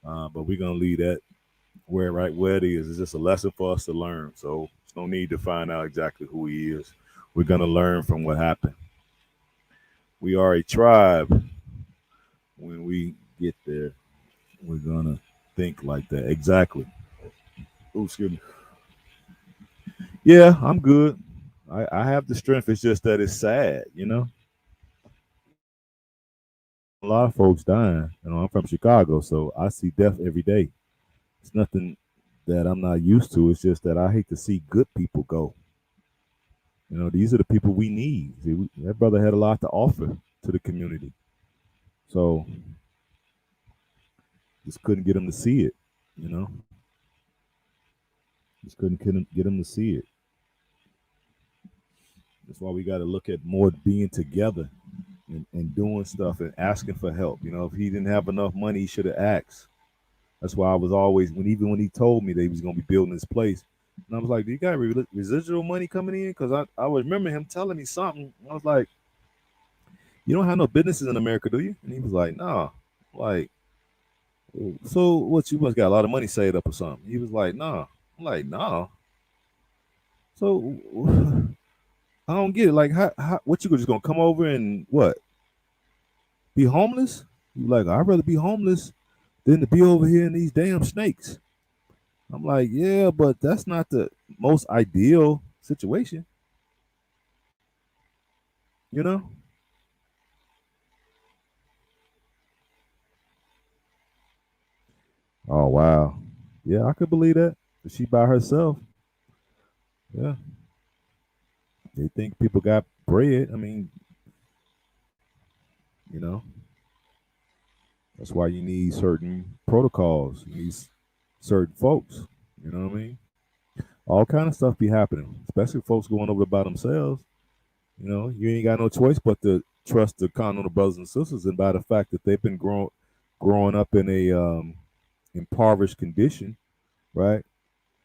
But we're gonna leave that where it is. It's just a lesson for us to learn. So there's no need to find out exactly who he is. We're gonna learn from what happened. We are a tribe. When we get there, we're gonna think like that. Exactly. Oh, excuse me. Yeah, I'm good. I have the strength. It's just that it's sad, you know. A lot of folks dying. You know, I'm from Chicago, so I see death every day. It's nothing that I'm not used to. It's just that I hate to see good people go. You know, these are the people we need. See, that brother had a lot to offer to the community, so just couldn't get him to see it. You know, just couldn't get him to see it. That's why we got to look at more being together and doing stuff and asking for help. You know, if he didn't have enough money, he should have asked. That's why I was always even when he told me that he was going to be building this place, and I was like, "Do you got residual money coming in?" Because I remember him telling me something. I was like, "You don't have no businesses in America, do you?" And he was like, "No." Like, so what? You must got a lot of money saved up or something. He was like, "No." I'm like, "No." So I don't get it. Like, what you just gonna come over and what? Be homeless? You like? I'd rather be homeless than to be over here in these damn snakes. I'm like, yeah, but that's not the most ideal situation, you know? Oh wow. Yeah, I could believe that. If she by herself, yeah. They think people got bread. I mean, you know, that's why you need certain protocols. You need certain folks. You know what I mean? All kind of stuff be happening, especially folks going over by themselves. You know, you ain't got no choice but to trust the continental brothers and sisters, and by the fact that they've been growing up in a impoverished condition, right?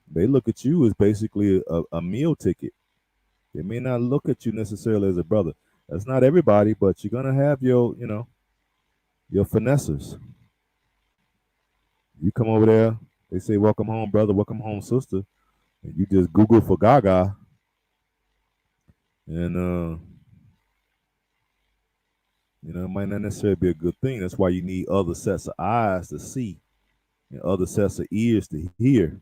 They look at you as basically a meal ticket. They may not look at you necessarily as a brother. That's not everybody, but you're gonna have your finessers. You come over there, they say, "Welcome home, brother. Welcome home, sister," and you just Google for Gaga, and it might not necessarily be a good thing. That's why you need other sets of eyes to see and other sets of ears to hear.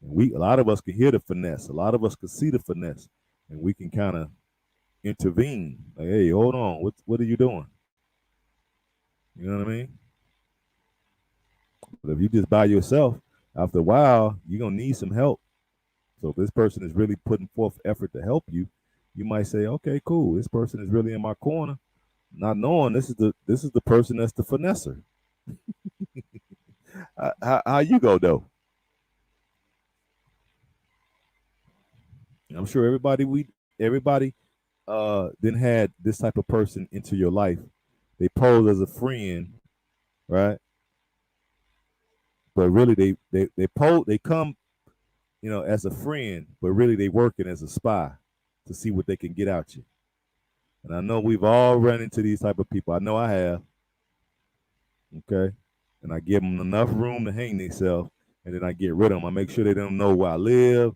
And a lot of us can hear the finesse. A lot of us can see the finesse, and we can kind of intervene. Like, hey, hold on, what are you doing? You know what I mean? But if you just by yourself, after a while, you're gonna need some help. So if this person is really putting forth effort to help you, you might say, okay, cool. This person is really in my corner, not knowing this is the person that's the finesser. How you go though? I'm sure everybody then had this type of person into your life. They pose as a friend, right? But really they come, as a friend, but really they working as a spy to see what they can get out you. And I know we've all run into these type of people. I know I have. Okay, and I give them enough room to hang themselves, and then I get rid of them. I make sure they don't know where I live.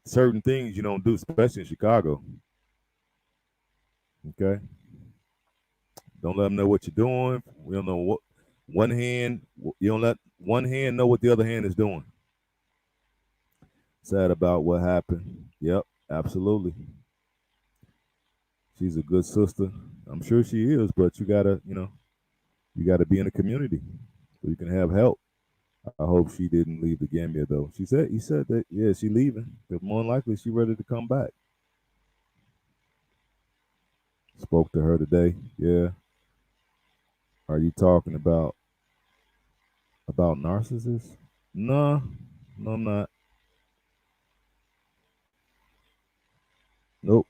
Certain things you don't do, especially in Chicago. Okay, don't let them know what you're doing. We don't know what one hand. You don't let one hand know what the other hand is doing. Sad about what happened. Yep, absolutely. She's a good sister. I'm sure she is, but you gotta be in the community so you can have help. I hope she didn't leave the Gambia though. He said that yeah, she leaving. But more than likely she ready to come back. Spoke to her today. Yeah. Are you talking about narcissists? No, no, I'm not. Nope,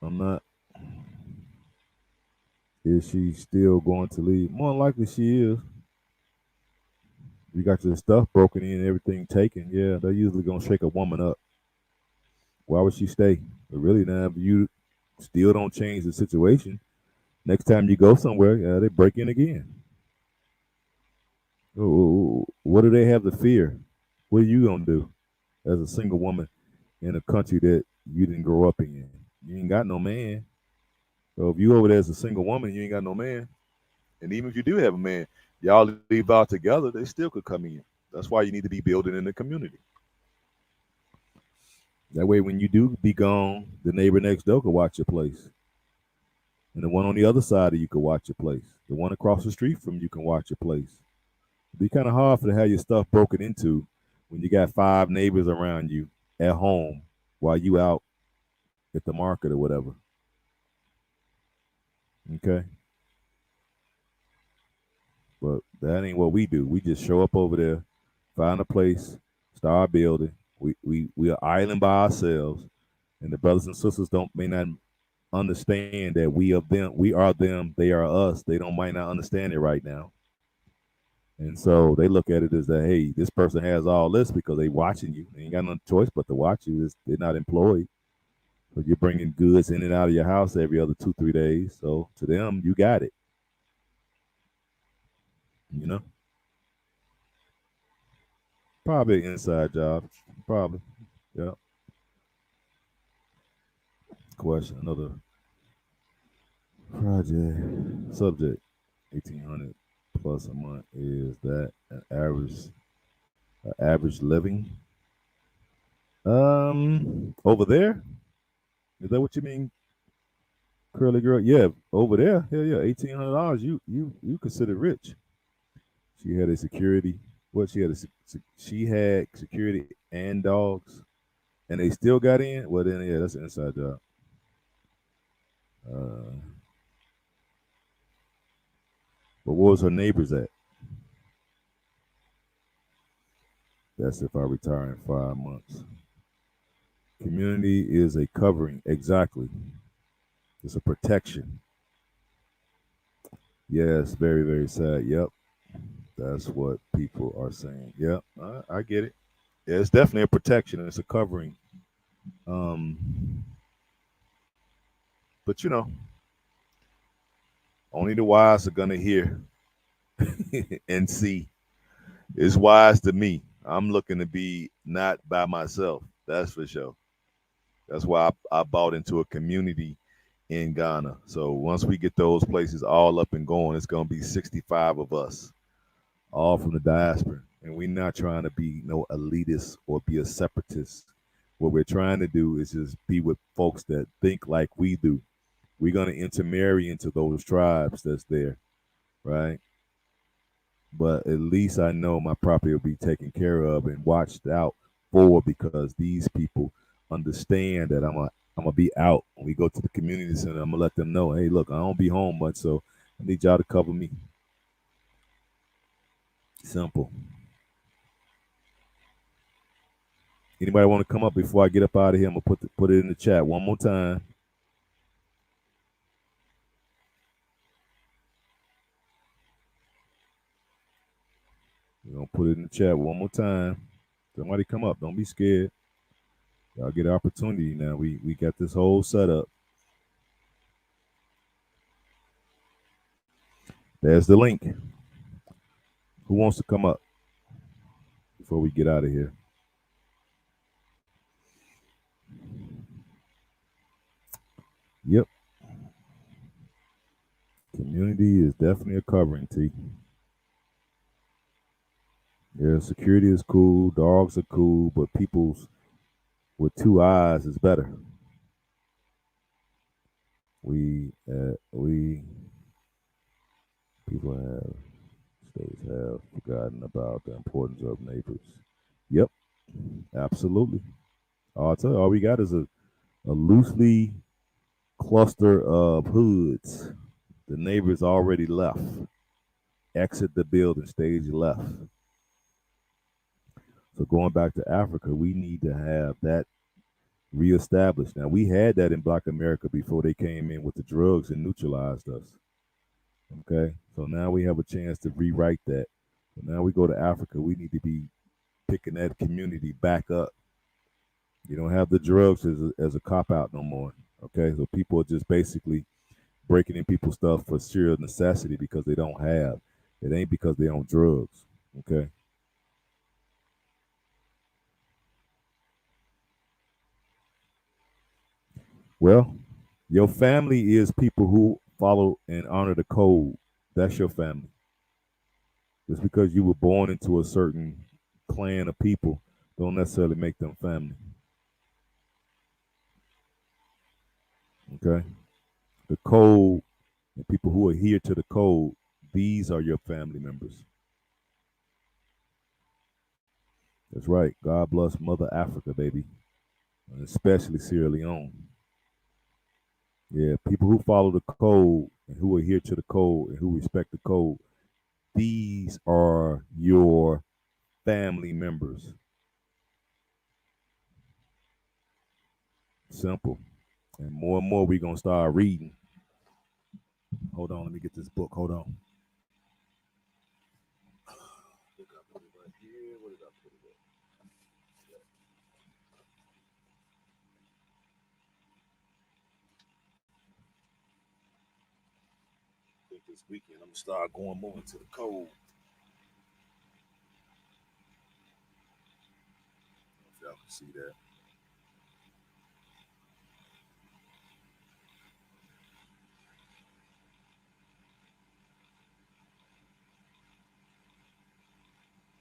I'm not. Is she still going to leave? More than likely she is. You got your stuff broken in, everything taken. Yeah, they're usually gonna shake a woman up. Why would she stay? But really, now if you still don't change the situation, next time you go somewhere, they break in again. What do they have to fear? What are you gonna do as a single woman in a country that you didn't grow up in? You ain't got no man. So if you over there as a single woman, you ain't got no man. And even if you do have a man, y'all leave out together, they still could come in. That's why you need to be building in the community. That way, when you do be gone, the neighbor next door could watch your place, and the one on the other side of you could watch your place. The one across the street from you can watch your place. It'd be kind of hard for to have your stuff broken into when you got five neighbors around you at home while you out at the market or whatever. Okay, but that ain't what we do. We just show up over there, find a place, start building. We are island by ourselves, and the brothers and sisters don't may not understand that we are them, they are us. They don't might not understand it right now. And so they look at it as that, hey, this person has all this because they watching you. They ain't got no choice but to watch you. They're not employed. So you're bringing goods in and out of your house every other 2, 3 days. So to them, you got it. You know, probably an inside job. Probably. Yeah. Question. Another project subject. 1,800 plus a month. Is that an average living? Over there? Is that what you mean, curly girl? Yeah, over there. Hell yeah, $1,800. You consider rich. She had a security. What she had security and dogs, and they still got in. Well, then yeah, that's an inside job. Uh, but what was her neighbors at? That's if I retire in 5 months. Community is a covering. Exactly. It's a protection. Yes, very, very sad. Yep. That's what people are saying. Yep. I get it. Yeah, it's definitely a protection. It's a covering. Um, but only the wise are gonna hear and see. It's wise to me. I'm looking to be not by myself. That's for sure. That's why I bought into a community in Ghana. So once we get those places all up and going, it's gonna be 65 of us, all from the diaspora. And we're not trying to be no elitist or be a separatist. What we're trying to do is just be with folks that think like we do. We're gonna intermarry into those tribes that's there, right? But at least I know my property will be taken care of and watched out for because these people understand that I'm gonna be out. When we go to the community center, I'm gonna let them know, hey, look, I don't be home much, so I need y'all to cover me. Simple. Anybody want to come up before I get up out of here? I'm gonna put it in the chat one more time. We're gonna put it in the chat one more time. Somebody come up. Don't be scared. Y'all get an opportunity now. We got this whole setup. There's the link. Who wants to come up before we get out of here? Yep. Community is definitely a covering, T. Yeah, security is cool, dogs are cool, but people's with two eyes is better. We people have states have forgotten about the importance of neighbors. Yep, absolutely. I'll tell you, all we got is a loosely cluster of hoods. The neighbors already left. Exit the building, stage left. So going back to Africa, we need to have that reestablished. Now we had that in Black America before they came in with the drugs and neutralized us. Okay, so now we have a chance to rewrite that. So now we go to Africa. We need to be picking that community back up. You don't have the drugs as a cop out no more. Okay, so people are just basically breaking in people's stuff for sheer necessity because they don't have. It ain't because they on drugs. Okay. Well, your family is people who follow and honor the code. That's your family. Just because you were born into a certain clan of people, don't necessarily make them family. Okay. The code and people who adhere to the code, these are your family members. That's right. God bless Mother Africa, baby, and especially Sierra Leone. Yeah, people who follow the code and who adhere to the code and who respect the code, these are your family members. Simple. And more we're gonna start reading. Hold on, let me get this book. Hold on. I think this weekend I'm gonna start going more into the code. If y'all can see that.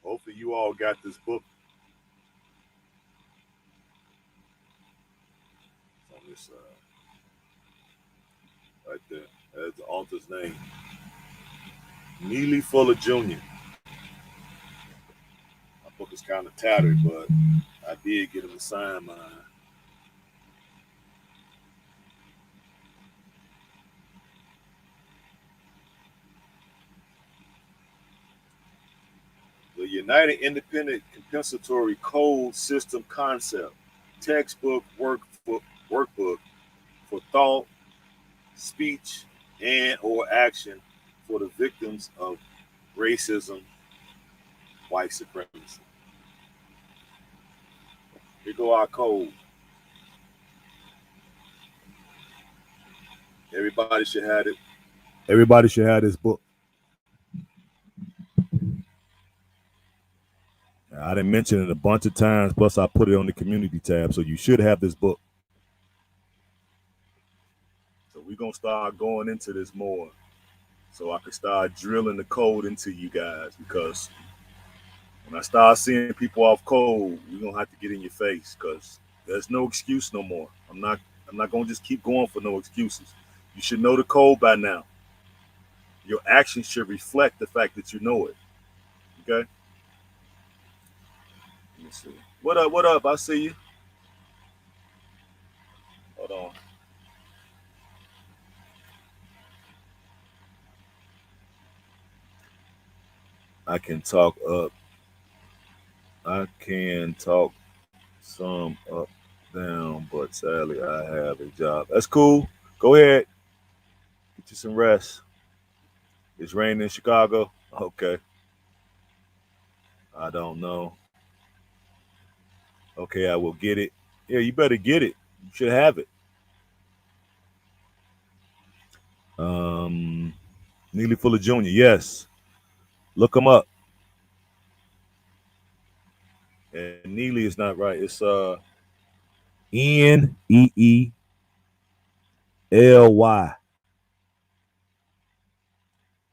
Hopefully you all got this book. It's on this side. Right there. That's the author's name. Neely Fuller Jr. It's kind of tattered, but I did get him to sign mine. The United Independent Compensatory Code System Concept textbook workbook for thought, speech, and or action for the victims of racism, white supremacy. Here go our code. Everybody should have it. Everybody should have this book. I didn't mention it a bunch of times, plus I put it on the community tab, so you should have this book. So we're going to start going into this more so I can start drilling the code into you guys, because when I start seeing people off code, we're going to have to get in your face, because there's no excuse no more. I'm not going to just keep going for no excuses. You should know the code by now. Your actions should reflect the fact that you know it. Okay? Let me see. What up? What up? I see you. Hold on. I can talk up. I can talk some up, down, but sadly I have a job. That's cool. Go ahead. Get you some rest. It's raining in Chicago. Okay. I don't know. Okay, I will get it. Yeah, you better get it. You should have it. Um, Neely Fuller Jr. Yes, look him up. And Neely is not right. It's Neely.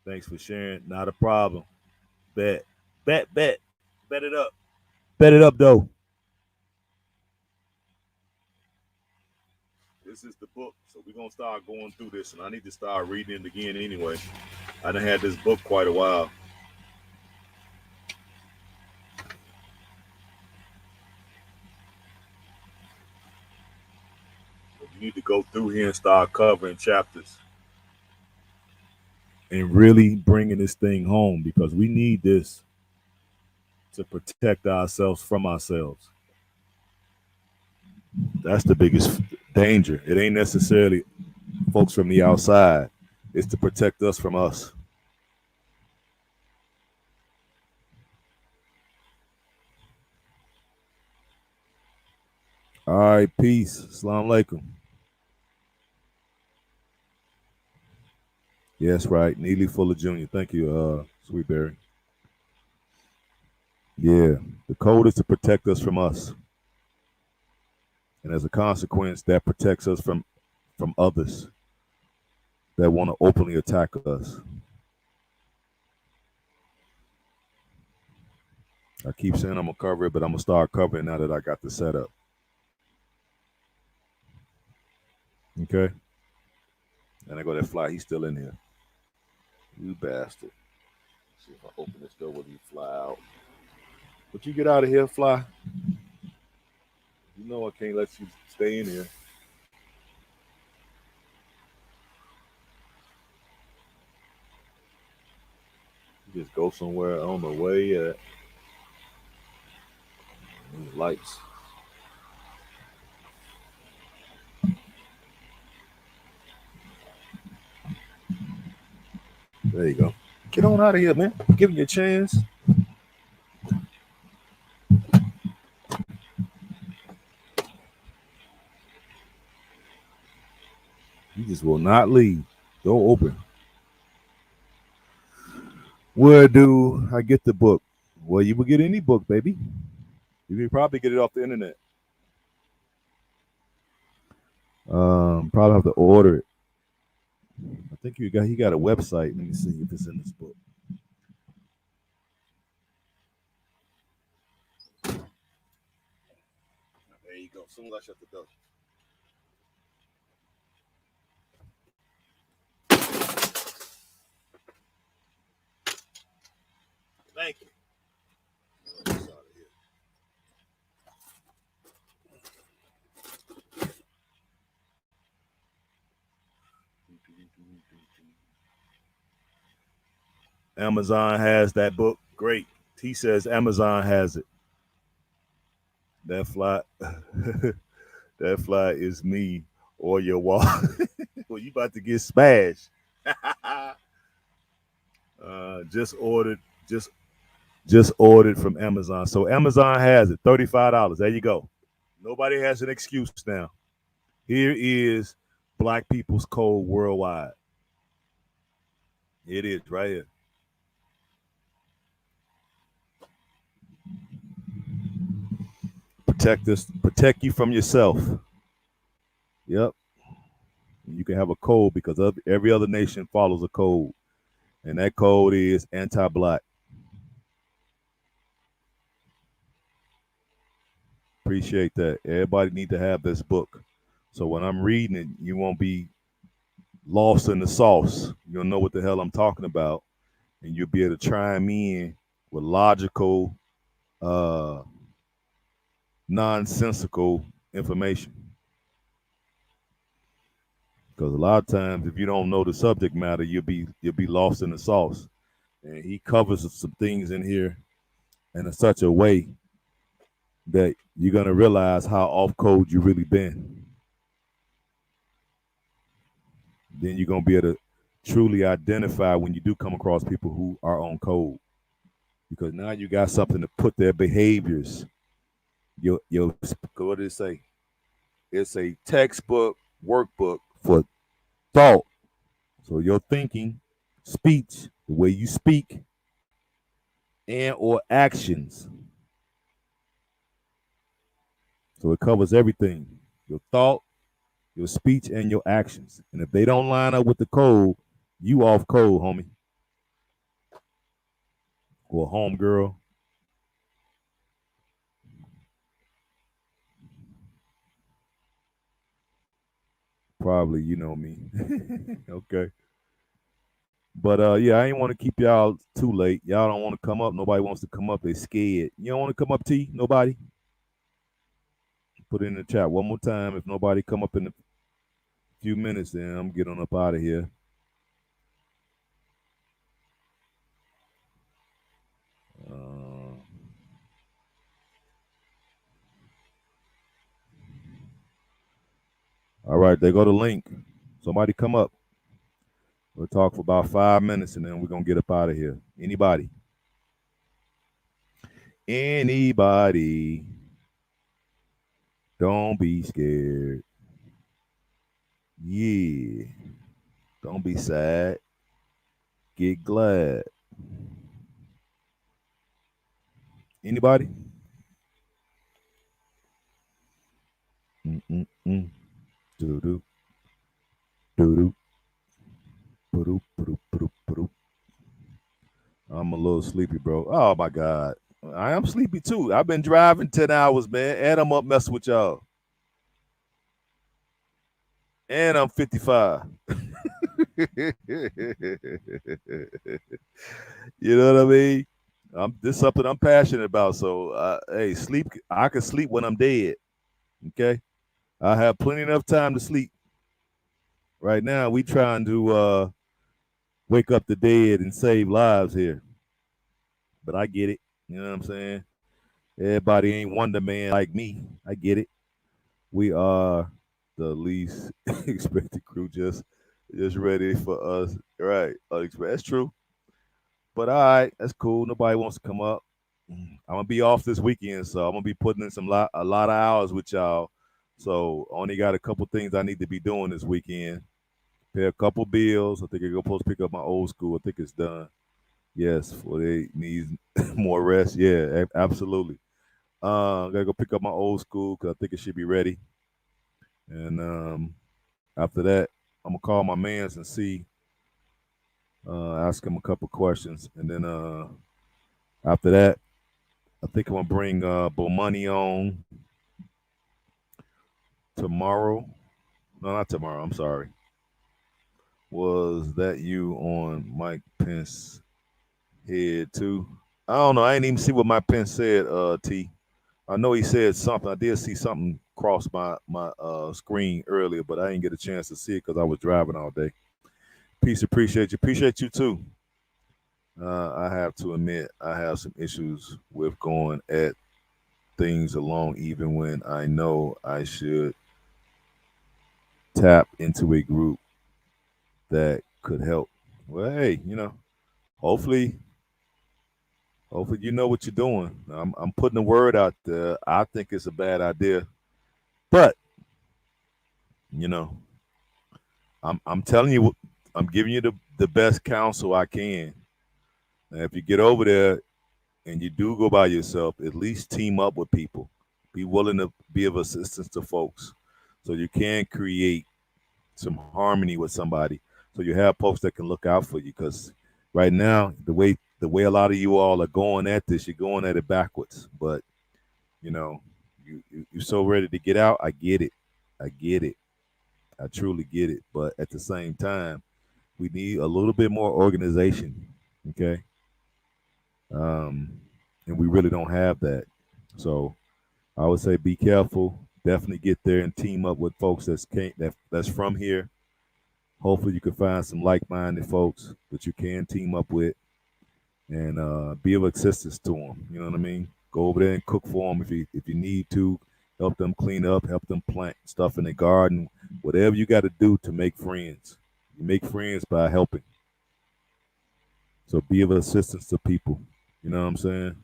Thanks for sharing. Not a problem. Bet, bet it up. Bet it up though. This is the book, so we're gonna start going through this, and I need to start reading it again anyway. I done had this book quite a while. You need to go through here and start covering chapters and really bringing this thing home, because we need this to protect ourselves from ourselves. That's the biggest danger. It ain't necessarily folks from the outside. It's to protect us from us. All right, peace. Assalamu alaikum. Yes, right. Neely Fuller Jr. Thank you, Sweetberry. Yeah, the code is to protect us from us, and as a consequence, that protects us from others that want to openly attack us. I keep saying I'm gonna cover it, but I'm gonna start covering now that I got the setup. Okay, and I go that fly. He's still in here. You bastard. See if I open this door, will he fly out? But you get out of here, fly. You know I can't let you stay in here. You just go somewhere. I don't know where he at. These lights. There you go. Get on out of here, man. I'm giving you a chance. You just will not leave. Door open. Where do I get the book? Well, you will get any book, baby. You can probably get it off the internet. Probably have to order it. I think he got a website. Let me see if it's in this book. There you go. Soon as I shut the door. Thank you. Amazon has that book. Great. T says Amazon has it. That fly, that fly is me or your wall. Well, you about to get smashed. Just ordered, just just ordered from Amazon. So Amazon has it. $35. There you go. Nobody has an excuse now. Here is Black People's Code worldwide. It is right here. Protect this. Protect you from yourself. Yep. You can have a code because every other nation follows a code, and that code is anti-black. Appreciate that. Everybody need to have this book, so when I'm reading it, you won't be lost in the sauce. You'll know what the hell I'm talking about, and you'll be able to chime in with logical, uh, nonsensical information. Because a lot of times, if you don't know the subject matter, you'll be lost in the sauce. And he covers some things in here in such a way that you're gonna realize how off code you really been. Then you're gonna be able to truly identify when you do come across people who are on code, because now you got something to put their behaviors. Your what did it say? It's a textbook workbook for thought. So your thinking, speech, the way you speak, and or actions. So it covers everything: your thought, your speech, and your actions. And if they don't line up with the code, you off code, homie, or home girl. Probably, you know me. Okay. But yeah, I ain't want to keep y'all too late. Y'all don't want to come up. Nobody wants to come up. They scared. You don't want to come up, T? Nobody? Put it in the chat one more time. If nobody come up in a few minutes, then I'm getting up out of here. Uh, all right, there go the link. Somebody come up. We'll talk for about 5 minutes and then we're gonna get up out of here. Anybody? Anybody? Don't be scared. Yeah. Don't be sad. Get glad. Anybody? Mm-mm-mm. Doo-doo. Doo-doo. Doo-doo. Doo-doo. Doo-doo. I'm a little sleepy, bro. Oh my God. I am sleepy too. I've been driving 10 hours, man. And I'm up messing with y'all. And I'm 55. You know what I mean? This is something I'm passionate about. So, hey, sleep. I can sleep when I'm dead. Okay, I have plenty enough time to sleep. Right now, we trying to wake up the dead and save lives here. But I get it. You know what I'm saying? Everybody ain't Wonder Man like me. I get it. We are the least expected crew, just ready for us. Right? That's true. But all right, that's cool. Nobody wants to come up. I'm gonna be off this weekend, so I'm gonna be putting in a lot of hours with y'all. So only got a couple things I need to be doing this weekend. Pay a couple bills. I think I'm supposed to pick up my old school. I think it's done. Yes, for they needs more rest. Yeah, absolutely. Gotta go pick up my old school because I think it should be ready. And after that, I'm gonna call my mans and see, ask him a couple questions, and then after that, I think I'm gonna bring Bomani on tomorrow. No, not tomorrow. I'm sorry. Was that you on Mike Pence head too? I don't know. I ain't even see what Mike Pence said. T. I know he said something. I did see something cross my screen earlier, but I didn't get a chance to see it because I was driving all day. Peace, appreciate you. Appreciate you too. I have to admit, I have some issues with going at things alone, even when I know I should tap into a group that could help. Well, hey, hopefully you know what you're doing. I'm putting the word out there. I think it's a bad idea, but you know, I'm telling you, I'm giving you the best counsel I can. Now, if you get over there and you do go by yourself, at least team up with people. Be willing to be of assistance to folks, so you can create some harmony with somebody. So you have folks that can look out for you. Because right now, the way a lot of you all are going at this, you're going at it backwards. But you know, you're so ready to get out. I get it. I get it. I truly get it. But at the same time, we need a little bit more organization. Okay. Um, and we really don't have that. So I would say be careful. Definitely get there and team up with folks that's from here. Hopefully, you can find some like-minded folks that you can team up with and be of assistance to them. You know what I mean? Go over there and cook for them if you need to. Help them clean up. Help them plant stuff in the garden. Whatever you got to do to make friends. You make friends by helping. So be of assistance to people. You know what I'm saying?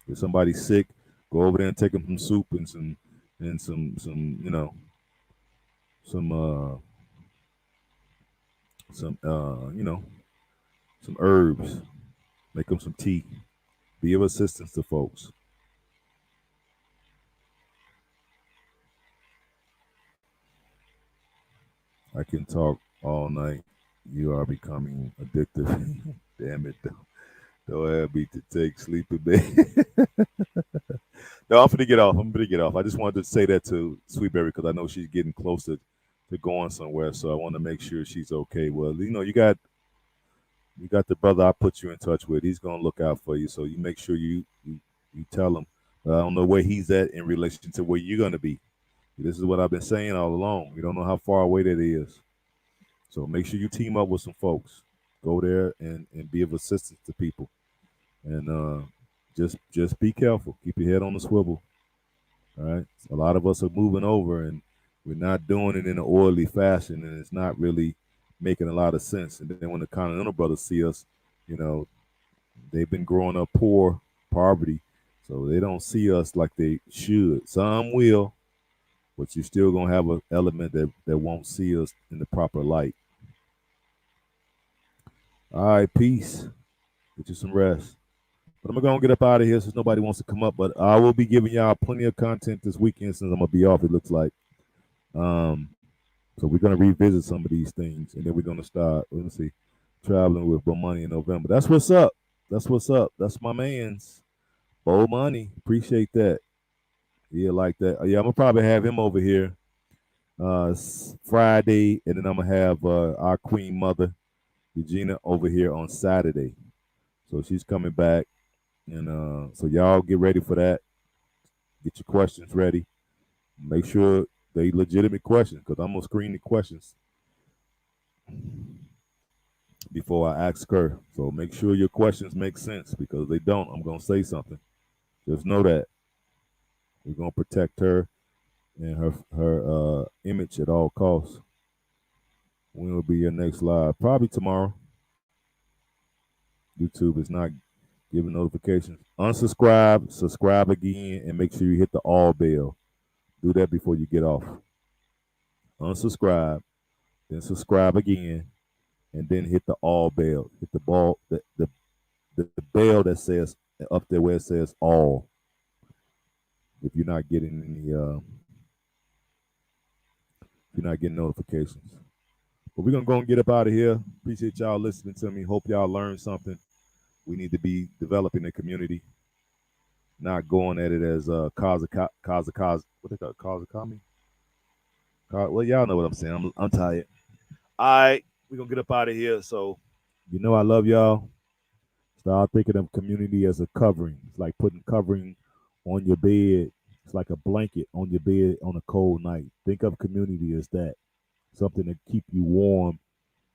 If somebody's sick, go over there and take them some soup and some some some some herbs. Make them some tea. Be of assistance to folks. I can talk all night. You are becoming addictive. Damn it, don't have me to take sleep in bed. No, I'm gonna get off. I'm gonna get off. I just wanted to say that to Sweetberry because I know she's getting closer to going somewhere. So I want to make sure she's okay. Well, you got the brother I put you in touch with. He's gonna look out for you. So you make sure you tell him. I don't know where he's at in relation to where you're gonna be. This is what I've been saying all along. We don't know how far away that is. So make sure you team up with some folks. Go there and be of assistance to people. And just be careful. Keep your head on the swivel. All right. A lot of us are moving over and we're not doing it in an orderly fashion and it's not really making a lot of sense. And then when the Continental Brothers see us, you know, they've been growing up poor, poverty. So they don't see us like they should. Some will, but you're still gonna have an element that won't see us in the proper light. All right, peace. Get you some rest. But I'm gonna get up out of here since nobody wants to come up. But I will be giving y'all plenty of content this weekend since I'm gonna be off. It looks like. Um, so we're gonna revisit some of these things, and then we're gonna start. Let me see, traveling with Bo Money in November. That's what's up. That's what's up. That's my man's Bo Money. Appreciate that. Yeah, like that. Yeah, I'm gonna probably have him over here Friday, and then I'm gonna have our Queen Mother Regina over here on Saturday. So she's coming back, and so y'all get ready for that. Get your questions ready. Make sure they legitimate questions because I'm gonna screen the questions before I ask her. So make sure your questions make sense because if they don't, I'm gonna say something. Just know that we're gonna protect her and her image at all costs. When will be your next live? Probably tomorrow. YouTube is not giving notifications. Unsubscribe, subscribe again, and make sure you hit the all bell. Do that before you get off. Unsubscribe, then subscribe again, and then hit the all bell. Hit the bell that says up there where it says all. If you're not getting if you're not getting notifications. But we're gonna go and get up out of here. Appreciate y'all listening to me. Hope y'all learned something. We need to be developing the community, not going at it as what they call it, Kazakami. Well, y'all know what I'm saying. I'm tired. All right, we're gonna get up out of here. So I love y'all. Start thinking of community as a covering. It's like putting covering on your bed. It's like a blanket on your bed on a cold night. Think of community as that. Something to keep you warm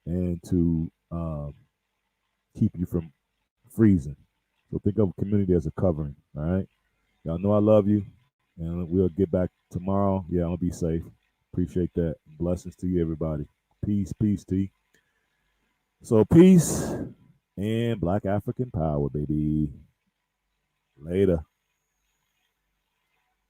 and to keep you from freezing. So think of community as a covering. All right. Y'all know I love you, and we'll get back tomorrow. Yeah, I'm gonna be safe. Appreciate that. Blessings to you, everybody. Peace, peace, T. So peace and Black African power, baby. Later.